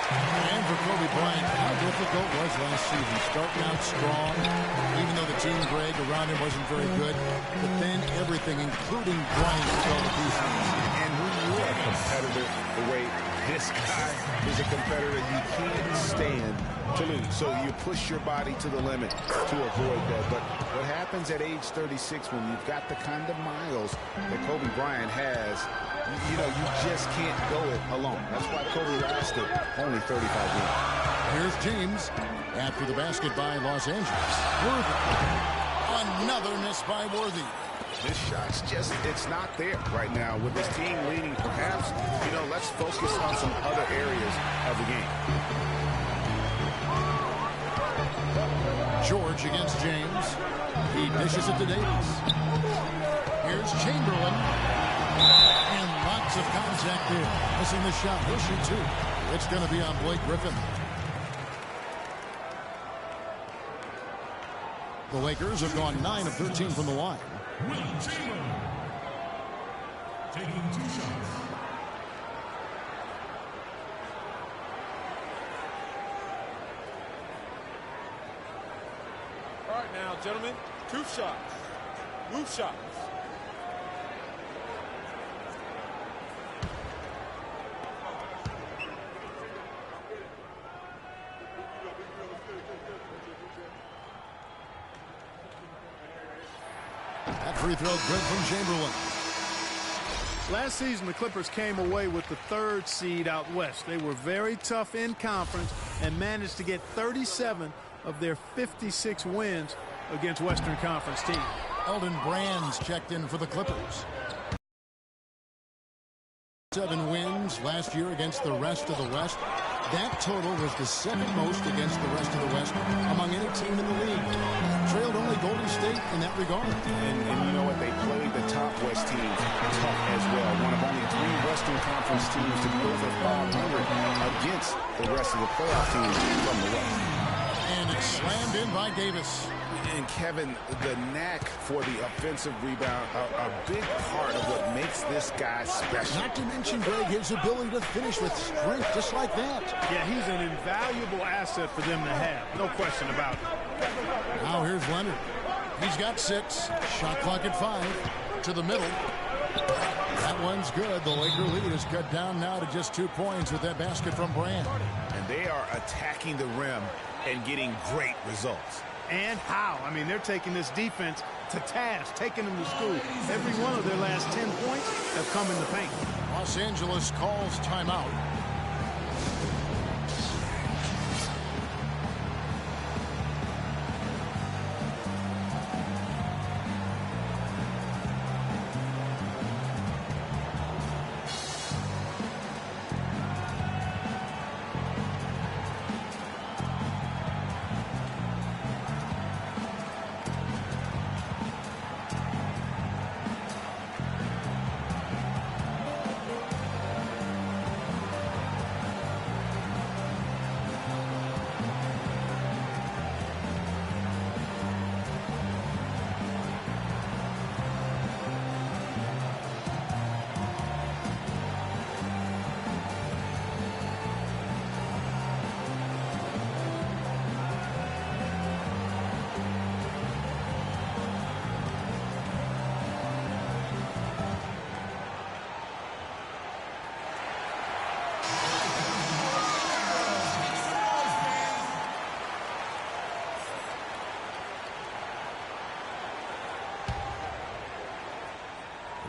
Speaker 2: And for Kobe Bryant, how difficult was last season? Starting out strong, even though the team, Greg, around him wasn't very good. But then everything, including Bryant, fell to pieces.
Speaker 4: And when you're a competitor, the way this guy is a competitor, you can't stand to lose. So you push your body to the limit to avoid that. But what happens at age 36 when you've got the kind of miles that Kobe Bryant has, you know, you just can't go it alone. That's why Kobe lasted only 35 games.
Speaker 2: Here's James after the basket by Los Angeles. Worthy. Another miss by Worthy.
Speaker 4: This shot's just, it's not there right now. With this team leading, perhaps, you know, let's focus on some other areas of the game.
Speaker 2: George against James. He dishes it to Davis. Here's Chamberlain. And lots of contact there. Missing the shot. He'll shoot 2. It's going to be on Blake Griffin. The Lakers have gone 9 of 13 from the line.
Speaker 1: Will Chamberlain taking 2 shots.
Speaker 6: All right now, gentlemen, 2 shots. Move shots.
Speaker 2: That free throw good from Chamberlain.
Speaker 3: Last season, the Clippers came away with the 3rd seed out west. They were very tough in conference and managed to get 37 of their 56 wins against Western Conference teams.
Speaker 2: Elton Brand's checked in for the Clippers. 7 wins last year against the rest of the West. That total was the 2nd most against the rest of the West among any team in the league. Trailed only Golden State in that regard.
Speaker 4: And you know what? They played the top West teams tough as well. One of only 3 Western Conference teams to be over 500 against the rest of the playoff teams from the West.
Speaker 2: And it's slammed in by Davis.
Speaker 4: And Kevin, the knack for the offensive rebound, a big part of what makes this guy special.
Speaker 2: Not to mention, Greg, his ability to finish with strength just like that.
Speaker 3: Yeah, he's an invaluable asset for them to have. No question about it.
Speaker 2: Now here's Leonard. He's got 6. Shot clock at 5. To the middle. That one's good. The Laker lead is cut down now to just 2 points with that basket from Brand.
Speaker 4: And they are attacking the rim and getting great results.
Speaker 3: And how? I mean, they're taking this defense to task, taking them to school. Every one of their last 10 points have come in the paint.
Speaker 2: Los Angeles calls timeout.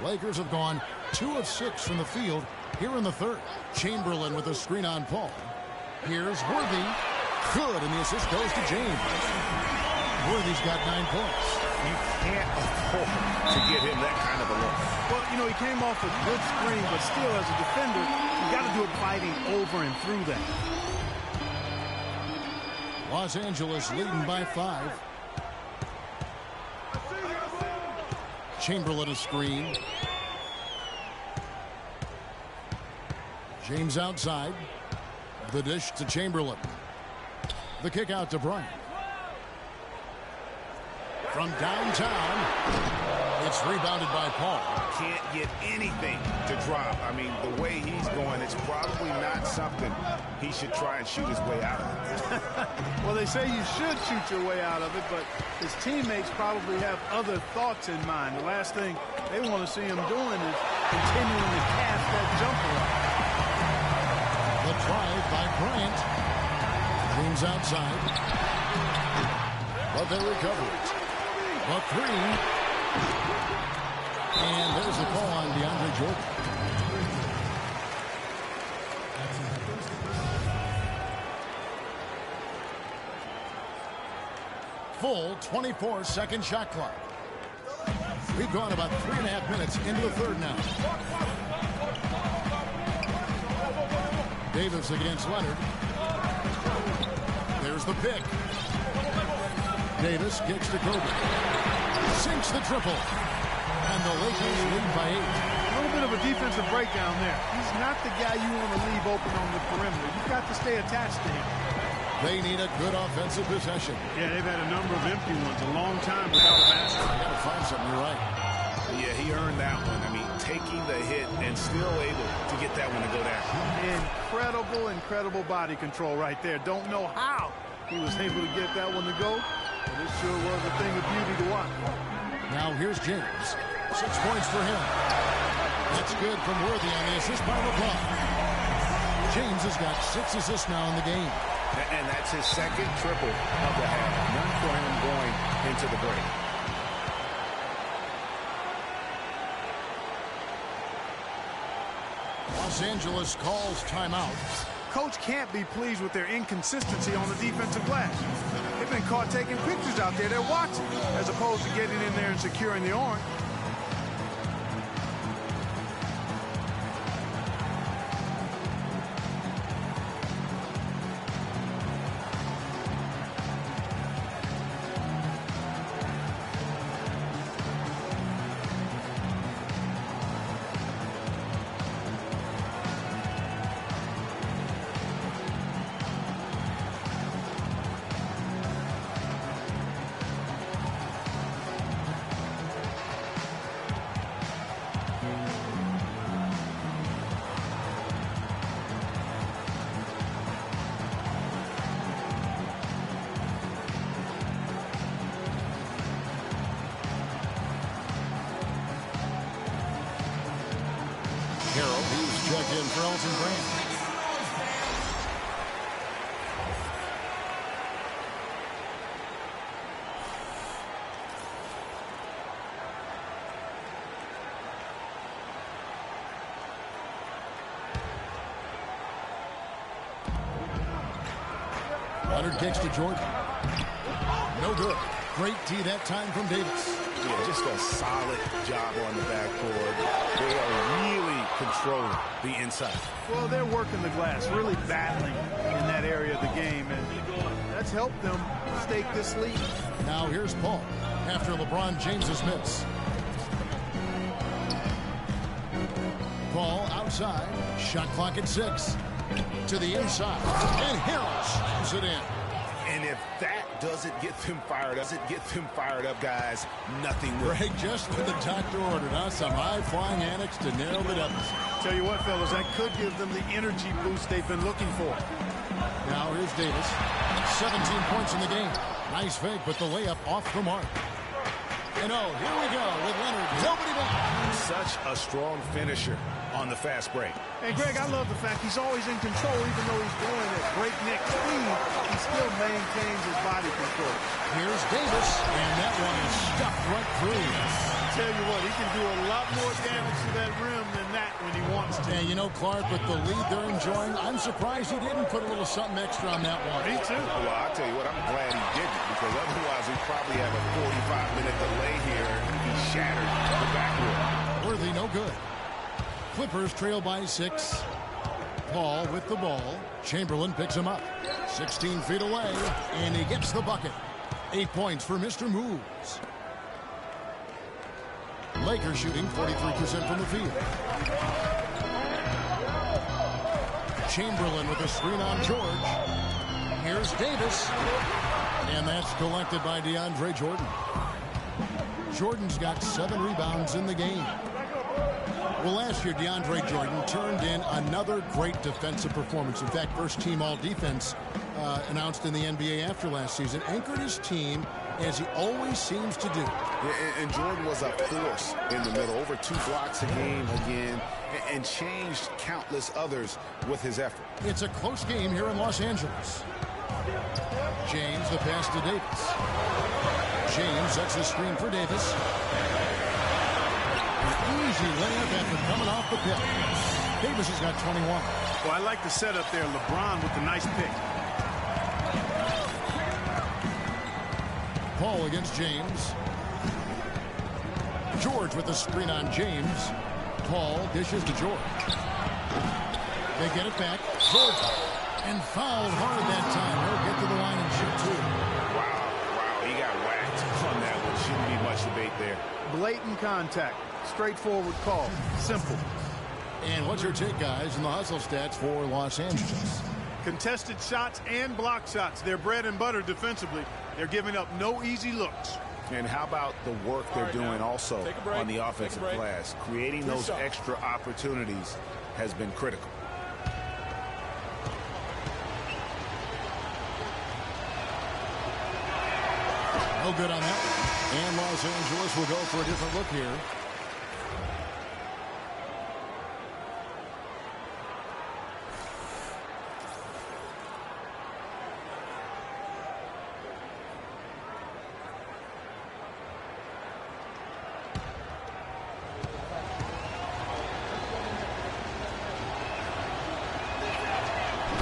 Speaker 2: Lakers have gone 2 of 6 from the field here in the third. Chamberlain with a screen on Paul. Here's Worthy. Good, and the assist goes to James. Worthy's got 9 points.
Speaker 4: You can't afford to get him that kind of a look.
Speaker 3: Well, you know, he came off a good screen, but still, as a defender, you got to do it fighting over and through that.
Speaker 2: Los Angeles leading by 5. Chamberlain a screen. James outside. The dish to Chamberlain. The kick out to Bryant. From downtown, it's rebounded by Paul.
Speaker 4: Can't get anything to drop. I mean, the way he's going, it's probably not something he should try and shoot his way out of it.
Speaker 3: Well, they say you should shoot your way out of it, but his teammates probably have other thoughts in mind. The last thing they want to see him doing is continuing to cast that jumper up.
Speaker 2: The drive by Bryant. James outside. But they recover it. The 3. And there's the call on DeAndre Jordan. Full 24-second shot clock. We've gone about 3.5 minutes into the third now. Davis against Leonard. There's the pick. Davis kicks to Kobe. Sinks the triple. And the Lakers lead by 8.
Speaker 3: A little bit of a defensive breakdown there. He's not the guy you want to leave open on the perimeter. You've got to stay attached to him.
Speaker 2: They need a good offensive possession.
Speaker 3: Yeah, they've had a number of empty ones, a long time without a basket.
Speaker 2: I got to find something. You're right.
Speaker 4: Yeah, he earned that one. I mean, taking the hit and still able to get that one to go down.
Speaker 3: Incredible body control right there. Don't know how he was able to get that one to go, but it sure was a thing of beauty to watch.
Speaker 2: Now here's James. 6 points for him. That's good from Worthy on the assist by LeBron. James has got 6 assists now in the game.
Speaker 4: And that's his second triple of the half. None for him going into the break.
Speaker 2: Los Angeles calls timeout.
Speaker 3: Coach can't be pleased with their inconsistency on the defensive glass. They've been caught taking pictures out there. They're watching as opposed to getting in there and securing the orange.
Speaker 2: Check in for Elton Brand. Leonard kicks to Jordan. No good. Great tee that time from Davis.
Speaker 4: Yeah, just a solid job on the backboard. They are really controlling the inside.
Speaker 3: Well, they're working the glass, really battling in that area of the game, and that's helped them stake this lead.
Speaker 2: Now here's Paul after LeBron James's miss. Paul outside. Shot clock at 6. To the inside. And Harris slams it in.
Speaker 4: And if that doesn't get them fired up, guys, nothing will.
Speaker 2: Greg, just when the doctor ordered us some high-flying annex to narrow the deficit.
Speaker 3: Tell you what, fellas, that could give them the energy boost they've been looking for.
Speaker 2: Now here's Davis. 17 points in the game. Nice fake, but the layup off the mark. And here we go with Leonard. Nobody back.
Speaker 4: Such a strong finisher on the fast break.
Speaker 3: And Greg, I love the fact he's always in control, even though he's going at breakneck speed. He still maintains his body control.
Speaker 2: Here's Davis, and that one is stuck right through.
Speaker 3: I tell you what, he can do a lot more damage to that rim than that when he wants to.
Speaker 2: And you know, Clark, with the lead they're enjoying, I'm surprised he didn't put a little something extra on that one.
Speaker 3: Me too.
Speaker 4: Well, I'll tell you what, I'm glad he didn't, because otherwise we probably have a 45-minute delay here. He shattered the backboard.
Speaker 2: Worthy, no good. Clippers trail by 6. Paul with the ball. Chamberlain picks him up. 16 feet away, and he gets the bucket. 8 points for Mr. Moves. Lakers shooting 43% from the field. Chamberlain with a screen on George. Here's Davis. And that's collected by DeAndre Jordan. Jordan's got 7 rebounds in the game. Well, last year, DeAndre Jordan turned in another great defensive performance. In fact, first team all-defense announced in the NBA after last season. Anchored his team as he always seems to do.
Speaker 4: Yeah, and Jordan was a force in the middle. Over 2 blocks a game again, and changed countless others with his effort.
Speaker 2: It's a close game here in Los Angeles. James, the pass to Davis. James sets the screen for Davis. Easy layup after coming off the pick. Davis has got 21.
Speaker 3: Well, I like the setup there. LeBron with the nice pick.
Speaker 2: Paul against James. George with the screen on James. Paul dishes to George. They get it back. George. And fouled hard that time. He'll get to the line and shoot 2.
Speaker 4: Wow, he got whacked on that one. Shouldn't be much debate there.
Speaker 3: Blatant contact. Straightforward call. Simple.
Speaker 2: And what's your take, guys, in the hustle stats for Los Angeles?
Speaker 3: Contested shots and block shots. They're bread and butter defensively. They're giving up no easy looks.
Speaker 4: And how about the work they're doing also on the offensive glass? Creating those extra opportunities has been critical.
Speaker 2: No good on that one. And Los Angeles will go for a different look here.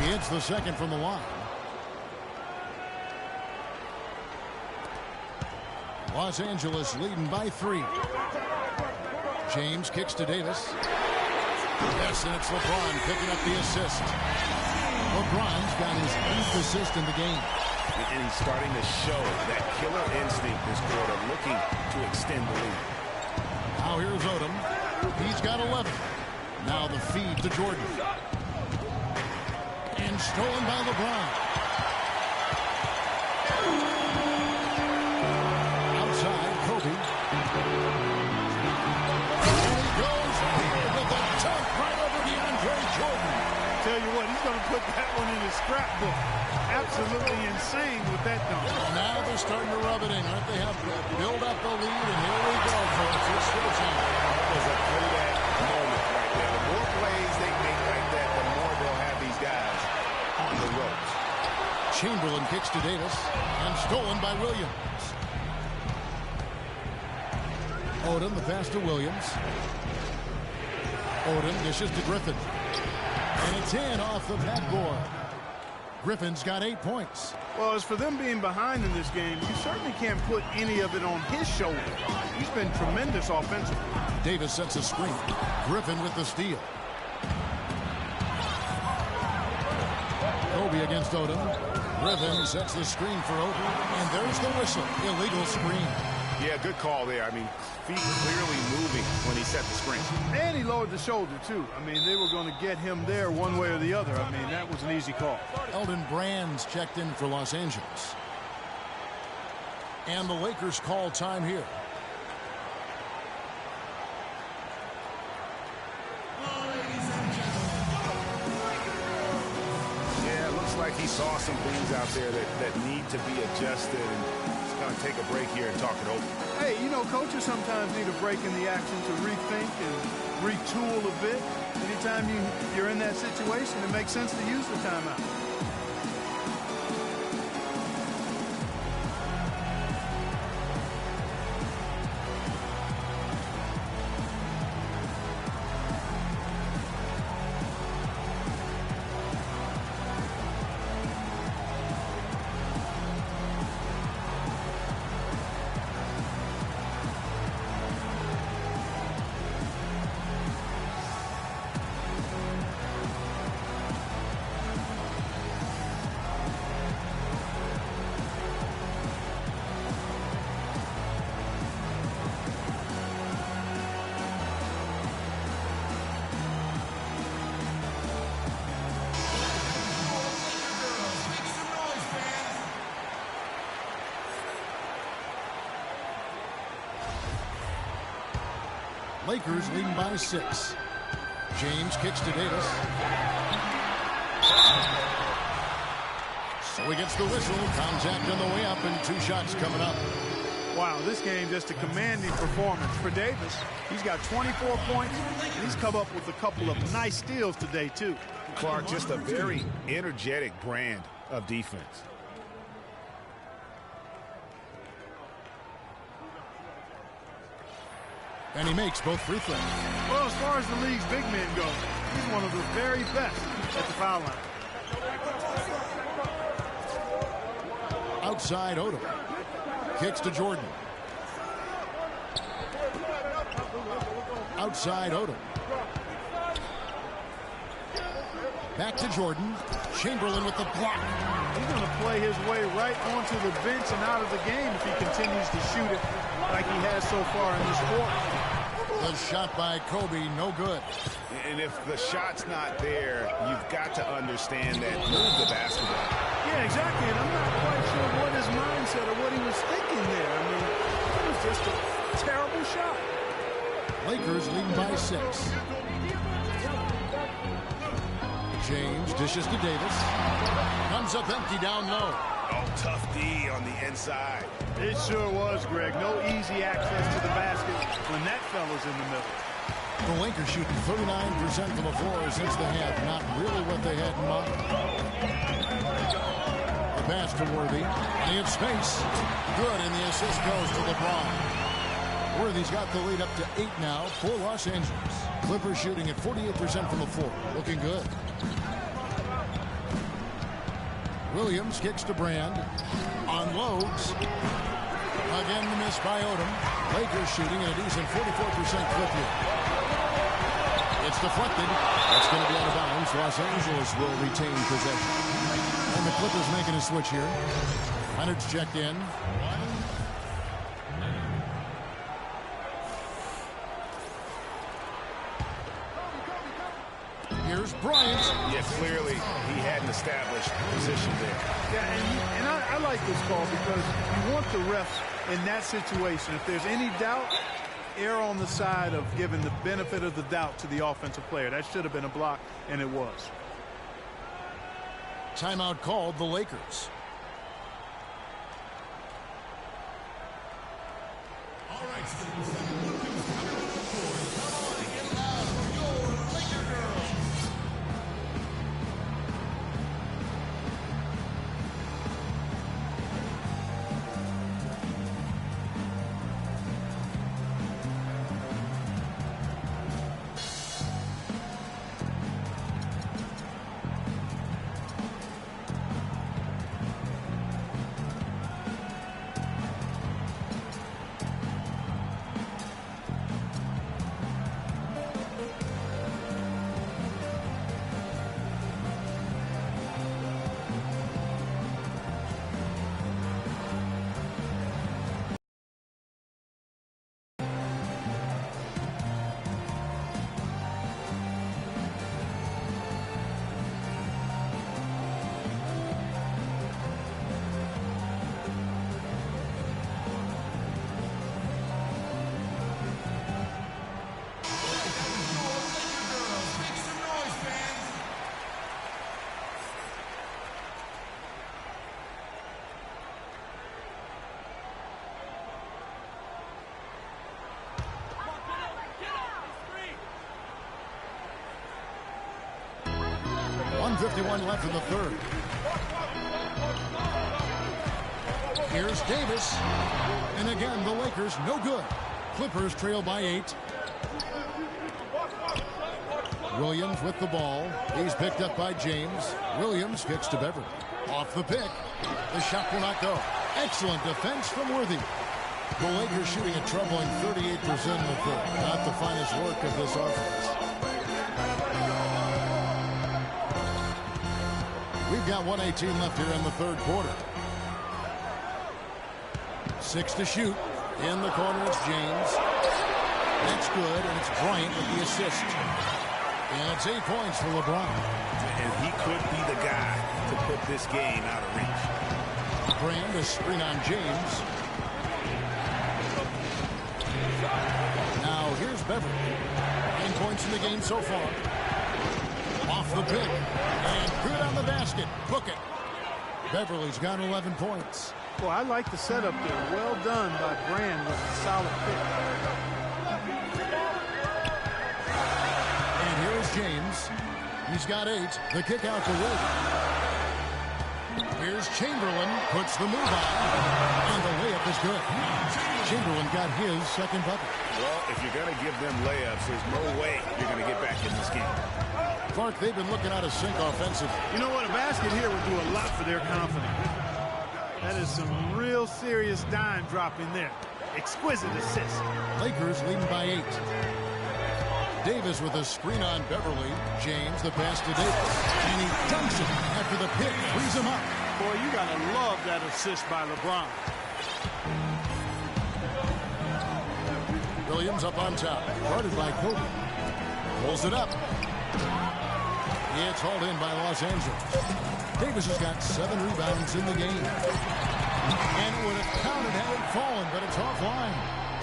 Speaker 2: He hits the second from the line. Los Angeles leading by 3. James kicks to Davis. Yes, and it's LeBron picking up the assist. LeBron's got his 8th assist in the game.
Speaker 4: And he's starting to show that killer instinct this quarter, looking to extend the lead.
Speaker 2: Now here's Odom. He's got 11. Now the feed to Jordan. And stolen by LeBron. Outside, Kobe. And he goes with a dunk right over DeAndre Jordan.
Speaker 3: Tell you what, he's going to put that one in his scrapbook. Absolutely insane with that dunk.
Speaker 2: Now they're starting to rub it in, aren't they? Have to build up the lead, and here we go, folks. It's showtime.
Speaker 4: That was a Kodak moment right there. The more plays they make like that, the more they'll have these guys on the ropes.
Speaker 2: Chamberlain kicks to Davis, and stolen by Williams. Odom, the pass to Williams. Odom dishes to Griffin. And it's in off the backboard. Griffin's got 8 points.
Speaker 3: Well, as for them being behind in this game, you certainly can't put any of it on his shoulder. He's been tremendous offensively.
Speaker 2: Davis sets a screen. Griffin with the steal. Kobe against Odom. Griffin sets the screen for Odom. And there's the whistle. Illegal screen.
Speaker 4: Yeah, good call there. I mean, feet clearly moving when he set the screen.
Speaker 3: And he lowered the shoulder, too. I mean, they were going to get him there one way or the other. I mean, that was an easy call.
Speaker 2: Elton Brand's checked in for Los Angeles. And the Lakers call time here.
Speaker 4: Yeah, it looks like he saw some things out there that need to be adjusted. And he's going to take a break here and talk it over.
Speaker 3: Hey, you know, coaches sometimes need a break in the action to rethink and retool a bit. Anytime you're in that situation, it makes sense to use the timeout.
Speaker 2: Lakers leading by 6. James kicks to Davis. So he gets the whistle. Contact on the way up and 2 shots coming up.
Speaker 3: Wow, this game just a commanding performance for Davis. He's got 24 points, and he's come up with a couple of nice steals today, too.
Speaker 4: Clark, just a very energetic brand of defense.
Speaker 2: And he makes both free throws.
Speaker 3: Well, as far as the league's big men go, he's one of the very best at the foul line.
Speaker 2: Outside Odom. Kicks to Jordan. Outside Odom. Back to Jordan. Chamberlain with the block.
Speaker 3: He's going to play his way right onto the bench and out of the game if he continues to shoot it like he has so far in this quarter.
Speaker 2: The shot by Kobe, no good.
Speaker 4: And if the shot's not there, you've got to understand that move the basketball.
Speaker 3: Yeah, exactly. And I'm not quite sure what his mindset or what he was thinking there. I mean, it was just a terrible shot.
Speaker 2: Lakers leading by 6. James dishes to Davis. Comes up empty down low.
Speaker 4: Oh, tough D on the inside.
Speaker 3: It sure was, Greg. No easy access to the basket when that fella's in the middle.
Speaker 2: The Lakers shooting 39% from the floor since the half. Not really what they had in mind. The pass to Worthy. They have space. Good, and the assist goes to LeBron. Worthy's got the lead up to 8 now for Los Angeles. Clippers shooting at 48% from the floor. Looking good. Williams kicks to Brand. Unloads. Again, the miss by Odom. Lakers shooting at a decent 44% clip here. It's deflected. That's going to be out of bounds. Los Angeles will retain possession. And the Clippers making a switch here. Leonard's checked in. Here's Bryant.
Speaker 4: Yeah, clearly he hadn't established position there.
Speaker 3: Yeah, and I like this call because you want the refs in that situation. If there's any doubt, err on the side of giving the benefit of the doubt to the offensive player. That should have been a block, and it was.
Speaker 2: Timeout called the Lakers.
Speaker 1: All right, students, Wilkins coming to the court. Come on and get loud for your Laker girls.
Speaker 2: 2:51 left in the third. Here's Davis. And again, the Lakers no good. Clippers trail by 8. Williams with the ball. He's picked up by James. Williams kicks to Beverly. Off the pick. The shot will not go. Excellent defense from Worthy. The Lakers shooting a troubling 38% in the third. Not the finest work of this offense. We've got 1:18 left here in the third quarter. 6 to shoot. In the corner, it's James. That's good, and it's Bryant with the assist. And it's 8 points for LeBron.
Speaker 4: And he could be the guy to put this game out of reach.
Speaker 2: Brand, a screen on James. Now here's Beverly. 9 points in the game so far. Off the pick. And good on the basket. Book it. Beverly's got 11 points.
Speaker 3: Well, I like the setup there. Well done by Brand with a solid pick.
Speaker 2: And here is James. He's got 8. The kick out to Wood. Here's Chamberlain. Puts the move on. And the layup is good. Chamberlain got his second bucket.
Speaker 4: Well, if you're going to give them layups, there's no way you're going to get back in this game.
Speaker 2: Clark, they've been looking out of sync offensively.
Speaker 3: You know what? A basket here would do a lot for their confidence. That is some real serious dime dropping there. Exquisite assist.
Speaker 2: Lakers leading by 8. Davis with a screen on Beverly. James, the pass to Davis. And he dunks it after the pick. Frees him up.
Speaker 3: Boy, you got to love that assist by LeBron.
Speaker 2: Williams up on top. Guarded by Kobe. Pulls it up. It's hauled in by Los Angeles. Davis has got 7 rebounds in the game. And it would have counted had it fallen, but it's offline.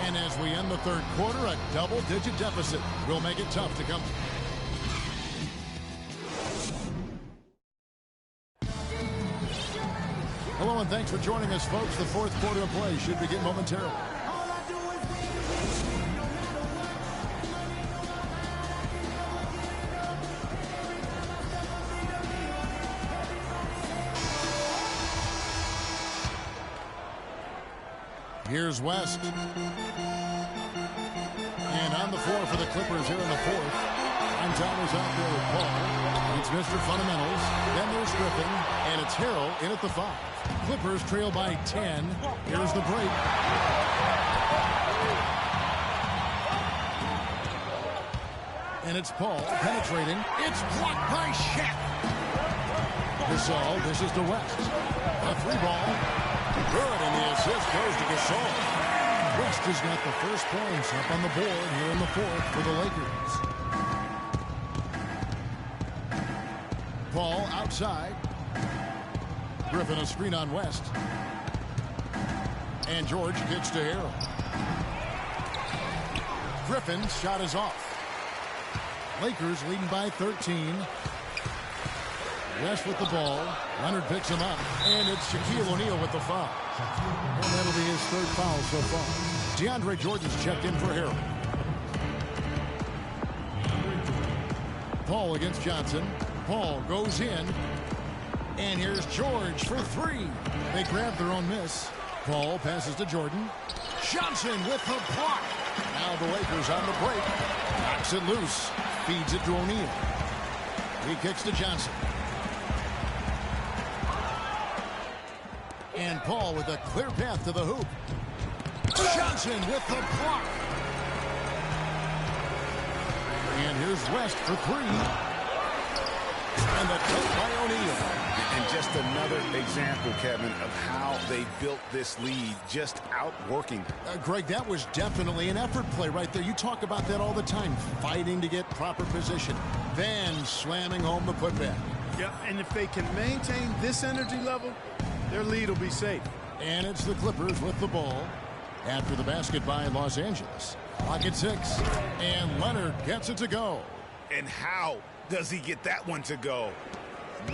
Speaker 2: And as we end the third quarter, a double-digit deficit will make it tough to come. Hello, and thanks for joining us, folks. The fourth quarter of play should begin momentarily. Here's West. And on the floor for the Clippers here in the fourth. Time Thomas out there with Paul. It's Mr. Fundamentals. Then there's Griffin. And it's Harrell in at the 5. Clippers trail by 10. Here's the break. And it's Paul penetrating. It's blocked by Shaq. Gasol dishes to West. A 3-ball. Good, and the assist goes to Gasol. West has got the first points up on the board here in the fourth for the Lakers. Paul outside. Griffin a screen on West. And George kicks to Harrell. Griffin's shot is off. Lakers leading by 13. West with the ball. Leonard picks him up. And it's Shaquille O'Neal with the foul. And that'll be his third foul so far. DeAndre Jordan's checked in for Harrell. Paul against Johnson. Paul goes in. And here's George for 3. They grab their own miss. Paul passes to Jordan. Johnson with the block. Now the Lakers on the break. Knocks it loose. Feeds it to O'Neal. He kicks to Johnson. And Paul with a clear path to the hoop. Johnson with the block. And here's West for 3. And the take by O'Neal.
Speaker 4: And just another example, Kevin, of how they built this lead, just outworking.
Speaker 2: Greg, that was definitely an effort play right there. You talk about that all the time, fighting to get proper position, then slamming home the putback.
Speaker 3: Yep, and if they can maintain this energy level, their lead will be safe.
Speaker 2: And it's the Clippers with the ball after the basket by Los Angeles. Clock at 6, and Leonard gets it to go.
Speaker 4: And how does he get that one to go?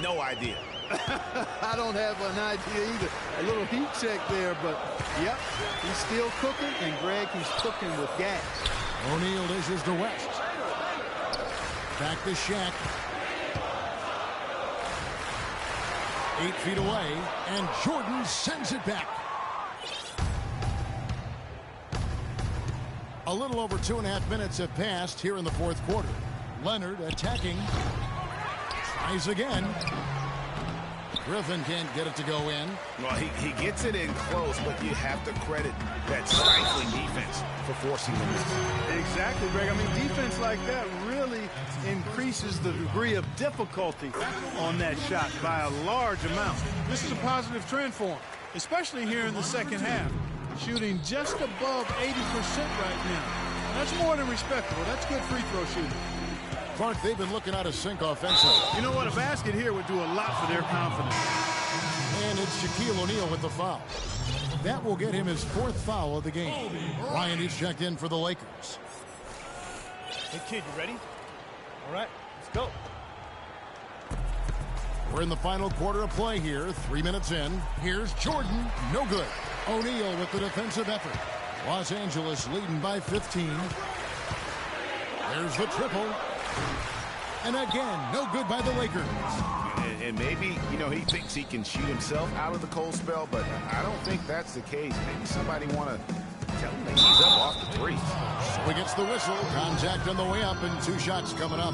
Speaker 4: No idea.
Speaker 3: I don't have an idea either. A little heat check there, but yep, he's still cooking, and Greg, he's cooking with gas.
Speaker 2: O'Neal dishes to West. Back to Shaq. 8 feet away, and Jordan sends it back. A little over 2.5 minutes have passed here in the fourth quarter. Leonard attacking. Tries again. Griffin can't get it to go in.
Speaker 4: Well, he gets it in close, but you have to credit that stifling defense for forcing the miss.
Speaker 3: Exactly, Greg. I mean, defense like that really increases the degree of difficulty on that shot by a large amount. This is a positive trend for him, especially here in the second half. Shooting just above 80% right now. That's more than respectable. That's good free throw shooting.
Speaker 2: Clark, they've been looking out of sync offensively.
Speaker 3: You know what? A basket here would do a lot for their confidence.
Speaker 2: And it's Shaquille O'Neal with the foul. That will get him his 4th foul of the game. Bryant is checked in for the Lakers.
Speaker 6: Hey, kid, you ready? All right, let's go.
Speaker 2: We're in the final quarter of play here. 3 minutes in. Here's Jordan. No good. O'Neal with the defensive effort. Los Angeles leading by 15. There's the triple. And again, no good by the Lakers.
Speaker 4: And maybe, you know, he thinks he can shoot himself out of the cold spell, but I don't think that's the case. Maybe somebody want to tell him that he's up off the three.
Speaker 2: So he gets the whistle. Contact on the way up, and 2 shots coming up.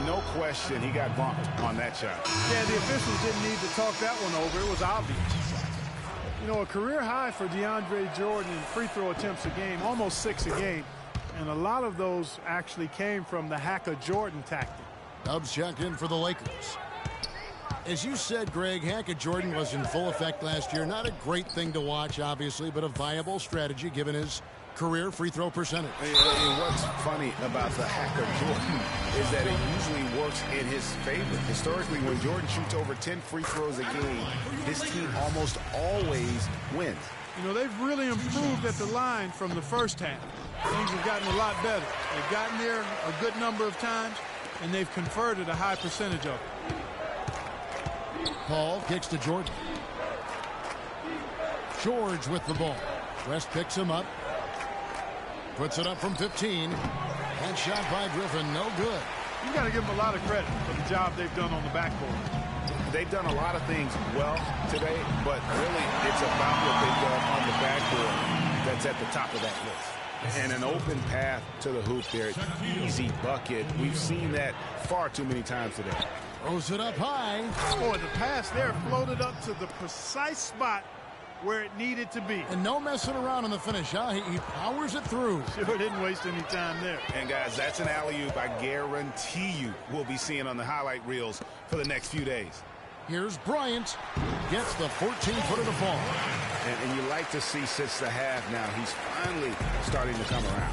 Speaker 4: No question, he got bumped on that shot.
Speaker 3: Yeah, the officials didn't need to talk that one over. It was obvious. You know, a career high for DeAndre Jordan in free throw attempts a game, almost 6 a game. And a lot of those actually came from the Hack-a-Jordan tactic.
Speaker 2: Dubs checked in for the Lakers. As you said, Greg, Hack-a-Jordan was in full effect last year. Not a great thing to watch, obviously, but a viable strategy given his career free throw percentage.
Speaker 4: And what's funny about the Hack-a-Jordan is that it usually works in his favor. Historically, when Jordan shoots over 10 free throws a game, his team almost always wins.
Speaker 3: You know, they've really improved at the line from the first half. Things have gotten a lot better. They've gotten there a good number of times, and they've converted a high percentage of it.
Speaker 2: Paul kicks to Jordan. George with the ball. West picks him up. Puts it up from 15. And shot by Griffin, no good.
Speaker 3: You got to give them a lot of credit for the job they've done on the backboard.
Speaker 4: They've done a lot of things well today, but really it's about what they've done on the backboard that's at the top of that list. And an open path to the hoop there, easy bucket. We've seen that far too many times today.
Speaker 2: Throws it up high.
Speaker 3: Oh, the pass there floated up to the precise spot where it needed to be.
Speaker 2: And no messing around in the finish, huh? He powers it through.
Speaker 3: Sure didn't waste any time there.
Speaker 4: And guys, that's an alley-oop I guarantee you we'll be seeing on the highlight reels for the next few days.
Speaker 2: Here's Bryant. Gets the 14-footer to fall.
Speaker 4: And you like to see since the half now, he's finally starting to come around.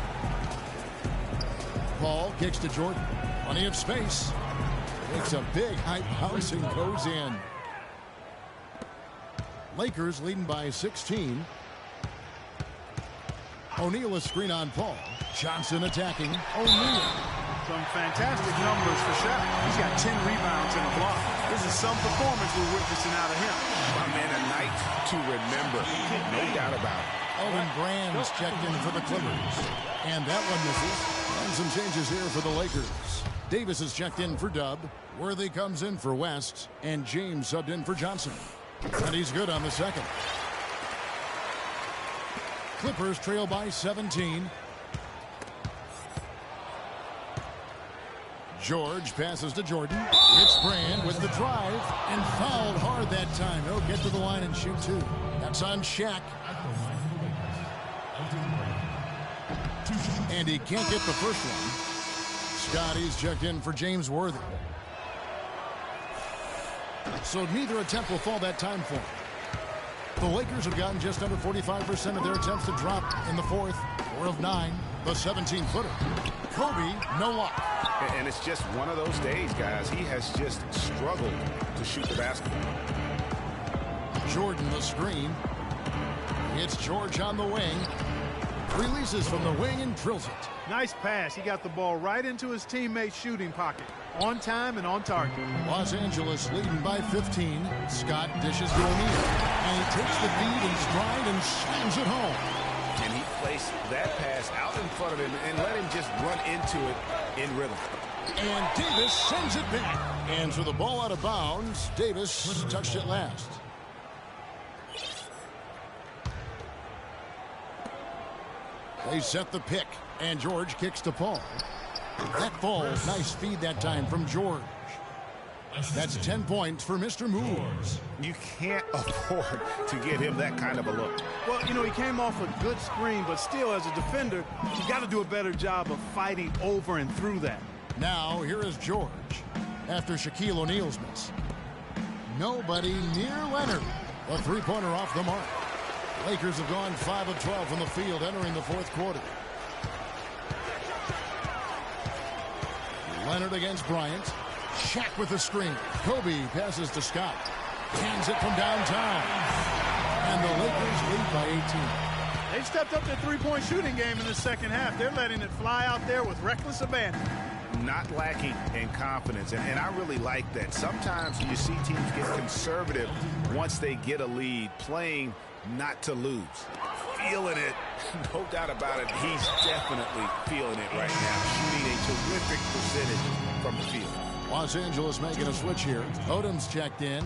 Speaker 2: Paul kicks to Jordan. Plenty of space. Takes a big high bounce and goes in. Lakers leading by 16. O'Neal a screen on Paul. Johnson attacking. O'Neal.
Speaker 3: Some fantastic numbers for Shaq. He's got 10 rebounds and a block. This is some performance we're witnessing out of him.
Speaker 4: My man, a night to remember. No doubt about it.
Speaker 2: Elvin Brand's checked in for the Clippers. And that one misses. And some changes here for the Lakers. Davis is checked in for Dub. Worthy comes in for West. And James subbed in for Johnson. And he's good on the second. Clippers trail by 17. George passes to Jordan. It's Brand with the drive and fouled hard that time. He'll get to the line and shoot 2. That's on Shaq. And he can't get the first one. Scotty's checked in for James Worthy. So neither attempt will fall that time for him. The Lakers have gotten just under 45% of their attempts to drop in the fourth. 4 of 9. The 17-footer. Kobe, no luck.
Speaker 4: And it's just one of those days, guys. He has just struggled to shoot the basketball.
Speaker 2: Jordan the screen. It's George on the wing. Releases from the wing and drills it.
Speaker 3: Nice pass. He got the ball right into his teammate's shooting pocket. On time and on target.
Speaker 2: Los Angeles leading by 15. Scott dishes to O'Neal. And he takes the feed in stride and slams it home.
Speaker 4: And he placed that pass out in front of him and let him just run into it in rhythm.
Speaker 2: And Davis sends it back. And so the ball out of bounds. Davis touched it last. They set the pick. And George kicks to Paul. That falls. Nice feed that time from George. That's 10 points for Mr. Moves.
Speaker 4: You can't afford to give him that kind of a look.
Speaker 3: Well, you know, he came off a good screen, but still, as a defender, you got to do a better job of fighting over and through that.
Speaker 2: Now, here is George after Shaquille O'Neal's miss. Nobody near Leonard. A three-pointer off the mark. Lakers have gone 5 of 12 from the field entering the fourth quarter. Leonard against Bryant. Shaq with the screen. Kobe passes to Scott. Cans it from downtown. And the Lakers lead by 18.
Speaker 3: They stepped up their three-point shooting game in the second half. They're letting it fly out there with reckless abandon.
Speaker 4: Not lacking in confidence, and I really like that. Sometimes you see teams get conservative once they get a lead, playing not to lose. Feeling it, no doubt about it. He's definitely feeling it right now, shooting a terrific percentage from the field.
Speaker 2: Los Angeles making a switch here. Odom's checked in.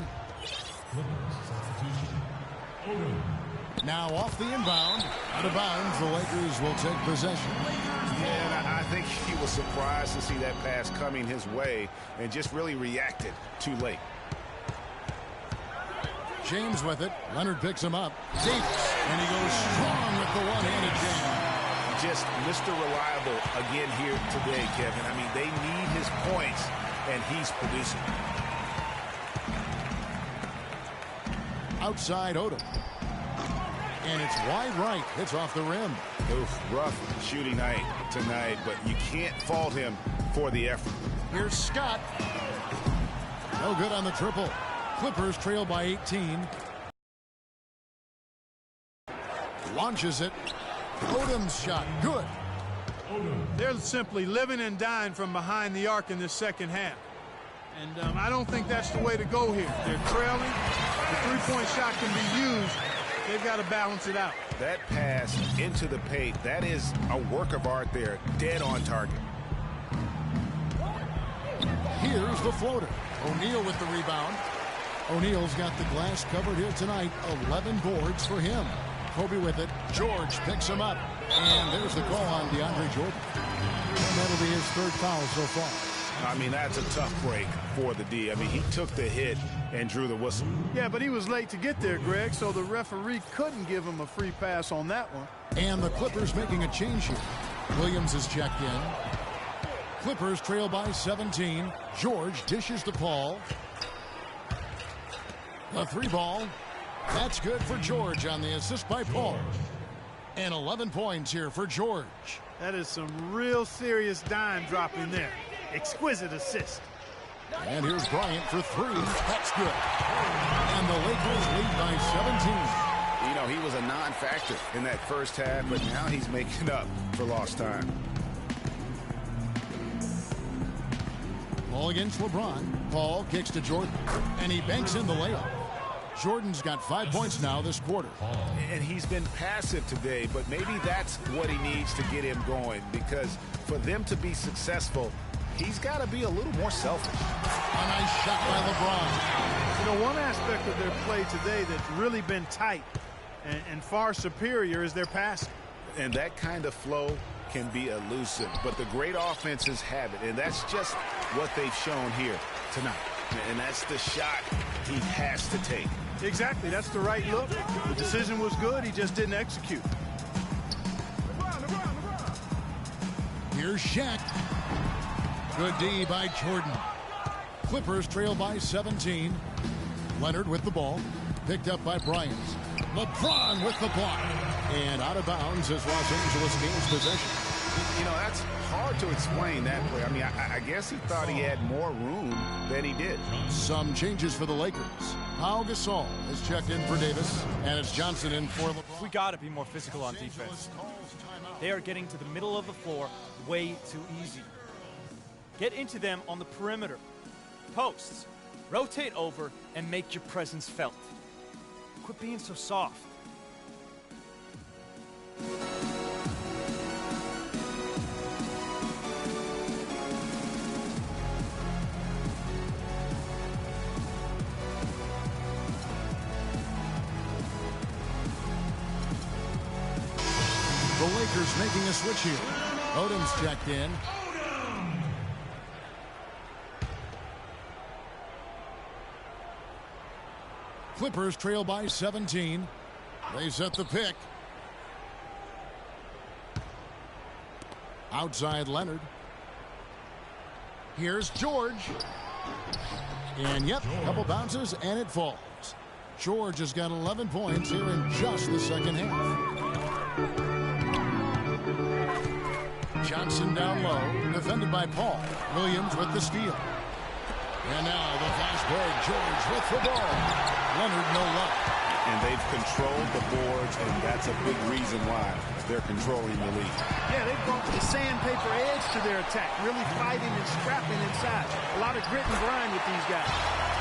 Speaker 2: Now off the inbound. Out of bounds, the Lakers will take possession.
Speaker 4: Yeah, and I think he was surprised to see that pass coming his way and just really reacted too late.
Speaker 2: James with it. Leonard picks him up. Davis. And he goes strong with the one-handed jam.
Speaker 4: Just Mr. Reliable again here today, Kevin. I mean, they need his points, and he's producing.
Speaker 2: Outside Odom. And it's wide right. It's off the rim.
Speaker 4: Oof, rough shooting night tonight, but you can't fault him for the effort.
Speaker 2: Here's Scott. No good on the triple. Clippers trail by 18. Launches it. Odom's shot. Good.
Speaker 3: They're simply living and dying from behind the arc in this second half. And I don't think that's the way to go here. They're trailing. The three-point shot can be used. They've got to balance it out.
Speaker 4: That pass into the paint, that is a work of art there. Dead on target.
Speaker 2: Here's the floater. O'Neal with the rebound. O'Neal's got the glass covered here tonight. 11 boards for him. Kobe with it. George picks him up. And there's the call on DeAndre Jordan. And that'll be his third foul so far.
Speaker 4: I mean, that's a tough break for the D. I mean, he took the hit and drew the whistle.
Speaker 3: Yeah, but he was late to get there, Greg, so the referee couldn't give him a free pass on that one.
Speaker 2: And the Clippers making a change here. Williams is checked in. Clippers trail by 17. George dishes to Paul. The three ball. That's good for George on the assist by Paul. And 11 points here for George.
Speaker 3: That is some real serious dime dropping there. Exquisite assist.
Speaker 2: And here's Bryant for three. That's good. And the Lakers lead by 17.
Speaker 4: You know, he was a non-factor in that first half, but now he's making up for lost time.
Speaker 2: Ball against LeBron. Paul kicks to Jordan. And he banks in the layup. Jordan's got 5 points now this quarter.
Speaker 4: And he's been passive today, but maybe that's what he needs to get him going, because for them to be successful, he's got to be a little more selfish.
Speaker 2: A nice shot by LeBron.
Speaker 3: You know, one aspect of their play today that's really been tight and far superior is their passing.
Speaker 4: And that kind of flow can be elusive, but the great offenses have it, and that's just what they've shown here tonight. And that's the shot he has to take.
Speaker 3: Exactly. That's the right look. The decision was good. He just didn't execute.
Speaker 2: Here's Shaq. Good D by Jordan. Clippers trail by 17. Leonard with the ball. Picked up by Bryant. LeBron with the block. And out of bounds as Los Angeles gains possession.
Speaker 4: You know, that's hard to explain that play. I mean, I guess he thought he had more room than he did.
Speaker 2: Some changes for the Lakers. Pau Gasol is checked in for Davis, and it's Johnson in for LeBron.
Speaker 6: We got to be more physical on defense. They are getting to the middle of the floor way too easy. Get into them on the perimeter. Posts. Rotate over and make your presence felt. Quit being so soft.
Speaker 2: The Lakers making a switch here. Odom's checked in. Clippers trail by 17. They set the pick. Outside Leonard. Here's George. And yep, a couple bounces and it falls. George has got 11 points here in just the second half. Johnson down low, defended by Paul. Williams with the steal. And now the fast break. George with the ball. Leonard no luck.
Speaker 4: And they've controlled the boards, and that's a big reason why they're controlling the lead.
Speaker 3: Yeah, they've brought the sandpaper edge to their attack, really fighting and scrapping inside. A lot of grit and grind with these guys.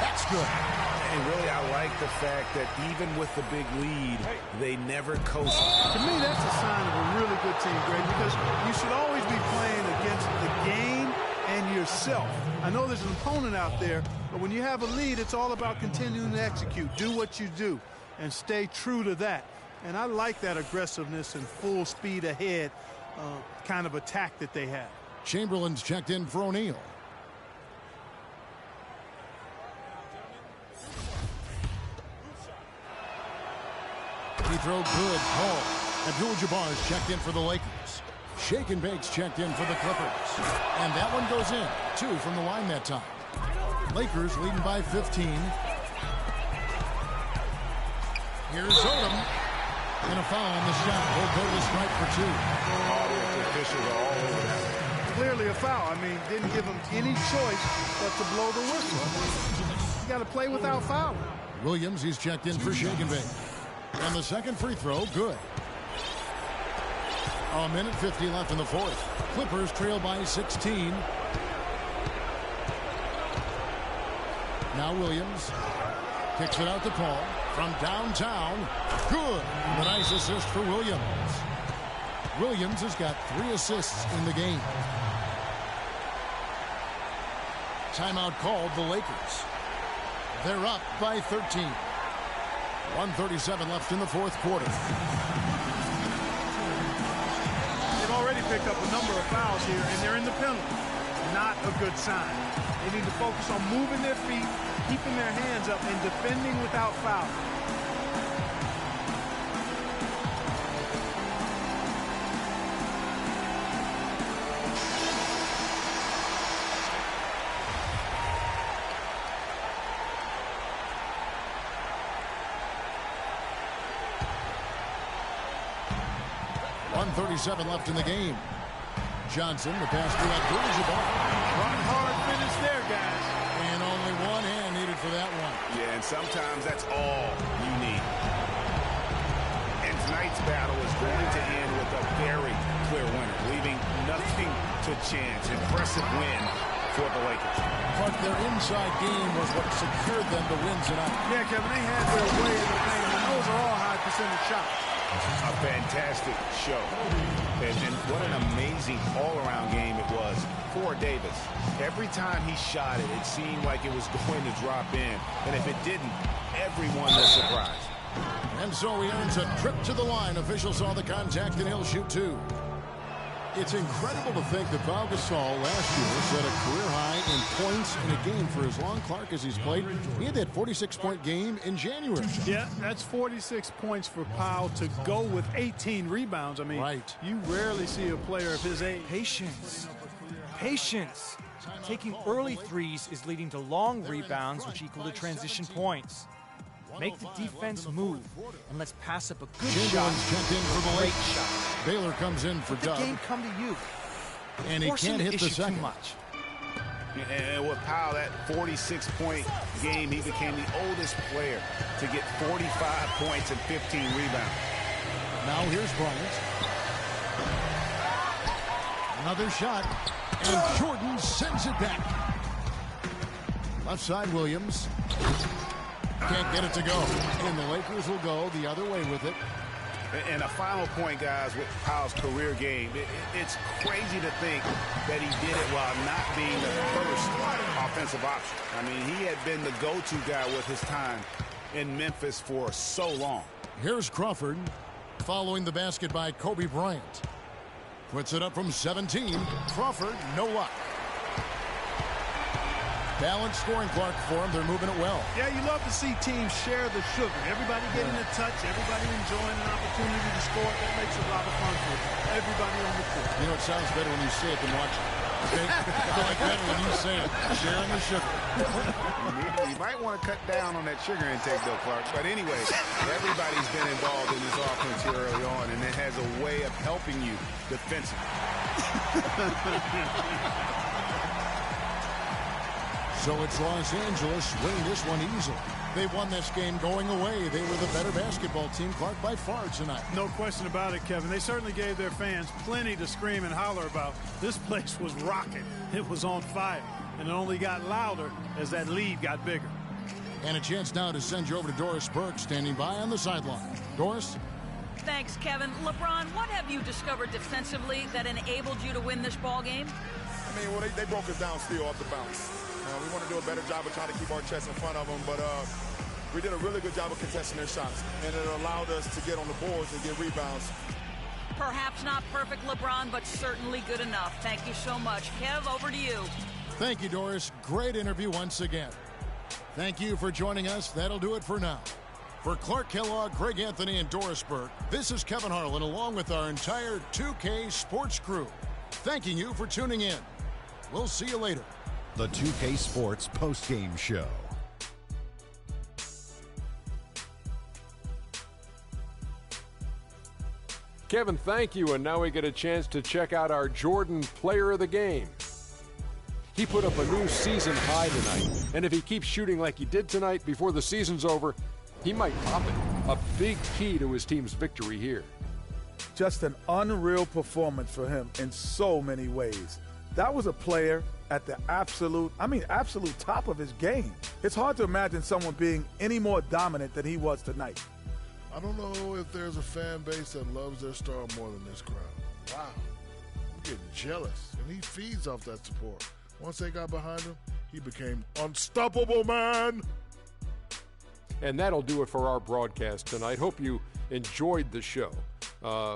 Speaker 2: That's good.
Speaker 4: And really, I like the fact that even with the big lead, they never coast.
Speaker 3: To me, that's a sign of a really good team, Greg, because you should always be playing against the game and yourself. I know there's an opponent out there, but when you have a lead, it's all about continuing to execute. Do what you do and stay true to that. And I like that aggressiveness and full speed ahead kind of attack that they have.
Speaker 2: Chamberlain's checked in for O'Neal. Free throw good. Paul. Abdul-Jabbar's checked in for the Lakers. Shake and Bake's checked in for the Clippers. And that one goes in. 2 from the line that time. Lakers leading by 15. Here's Odom. And a foul on the shot. Will go to strike for 2.
Speaker 4: The officials are all over that.
Speaker 3: Clearly a foul. I mean, didn't give him any choice but to blow the whistle. You got to play without fouling.
Speaker 2: Williams, he's checked in for Shake and Bake. And the second free throw, good. A minute 50 left in the fourth. Clippers trail by 16. Now Williams kicks it out to Paul from downtown. Good. A nice assist for Williams. Williams has got 3 assists in the game. Timeout called the Lakers. They're up by 13. 1:37 left in the fourth quarter.
Speaker 3: They've already picked up a number of fouls here, and they're in the penalty. Not a good sign. They need to focus on moving their feet, keeping their hands up, and defending without foul.
Speaker 2: .37 left in the game. Johnson, the pass to Abdul-Jabbar.
Speaker 3: Run hard finish there, guys.
Speaker 2: And only one hand needed for that one.
Speaker 4: Yeah, and sometimes that's all you need. And tonight's battle is going to end with a very clear winner, leaving nothing to chance. Impressive win for the Lakers.
Speaker 2: But their inside game was what secured them to win tonight.
Speaker 3: Yeah, Kevin, they had their way in the game, and those are all high percentage shots.
Speaker 4: A fantastic show. And what an amazing all-around game it was for Davis. Every time he shot it, it seemed like it was going to drop in. And if it didn't, everyone was surprised.
Speaker 2: And so he earns a trip to the line. Official saw the contact, and he'll shoot 2. It's incredible to think that Pau Gasol last year set a career high in points in a game for as long, Clark, as he's played. He had that 46-point game in January.
Speaker 3: Yeah, that's 46 points for Pau to go with 18 rebounds. I mean,
Speaker 2: right.
Speaker 3: You rarely see a player of his age.
Speaker 6: Patience. Patience. Taking early threes is leading to long rebounds, which equal to transition points. Make the defense move, and let's pass up a good shot.
Speaker 2: Checked in for the
Speaker 6: Great
Speaker 2: Lakers.
Speaker 6: shot.
Speaker 2: Baylor comes in for
Speaker 6: Let
Speaker 2: Doug.
Speaker 6: the game come to you.
Speaker 2: And he can't hit the second.
Speaker 6: Too much.
Speaker 4: And with Powell, that 46-point game, he became the oldest player to get 45 points and 15 rebounds.
Speaker 2: Now here's Bryant. Another shot. And Jordan sends it back. Left side, Williams. Can't get it to go. And the Lakers will go the other way with it.
Speaker 4: And a final point, guys, with Powell's career game. It's crazy to think that he did it while not being the first offensive option. I mean, he had been the go-to guy with his time in Memphis for so long.
Speaker 2: Here's Crawford. following the basket by Kobe Bryant. Puts it up from 17. Crawford, no luck. Balanced scoring, Clark, for them. They're moving it well.
Speaker 3: Yeah, you love to see teams share the sugar. Everybody getting a touch, everybody enjoying an opportunity to score. That makes it a lot of fun for everybody on the court.
Speaker 2: You know, it sounds better when you say it than watch it. Okay? I like better when you say it. Sharing the sugar.
Speaker 4: You might want to cut down on that sugar intake, though, Clark. But anyway, everybody's been involved in this offense here early on, and it has a way of helping you defensively.
Speaker 2: So it's Los Angeles winning this one easily. They won this game going away. They were the better basketball team, Clark, by far tonight.
Speaker 3: No question about it, Kevin. They certainly gave their fans plenty to scream and holler about. This place was rocking. It was on fire. And it only got louder as that lead got bigger.
Speaker 2: And a chance now to send you over to Doris Burke, standing by on the sideline. Doris?
Speaker 5: Thanks, Kevin. LeBron, what have you discovered defensively that enabled you to win this ball game?
Speaker 7: I mean, well, they broke us down still off the bounce. We want to do a better job of trying to keep our chest in front of them, but we did a really good job of contesting their shots, and it allowed us to get on the boards and get rebounds.
Speaker 5: Perhaps not perfect, LeBron, but certainly good enough. Thank you so much. Kev, over to you.
Speaker 2: Thank you, Doris. Great interview once again. Thank you for joining us. That'll do it for now. For Clark Kellogg, Greg Anthony, and Doris Burke, this is Kevin Harlan along with our entire 2K Sports crew. Thanking you for tuning in. We'll see you later.
Speaker 11: The 2K Sports postgame show.
Speaker 8: Kevin, thank you, and now we get a chance to check out our Jordan Player of the Game. He put up a new season high tonight, and if he keeps shooting like he did tonight before the season's over, he might pop it. A big key to his team's victory here.
Speaker 9: Just an unreal performance for him in so many ways. That was a player at the absolute top of his game. It's hard to imagine someone being any more dominant than he was tonight.
Speaker 10: I don't know if there's a fan base that loves their star more than this crowd. Wow. I'm getting jealous, and he feeds off that support. Once they got behind him, he became unstoppable, man.
Speaker 8: And that'll do it for our broadcast tonight. Hope you enjoyed the show.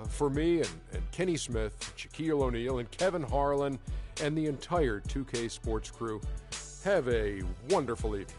Speaker 8: For me and Kenny Smith, Shaquille O'Neal, and Kevin Harlan, and the entire 2K Sports crew, have a wonderful evening.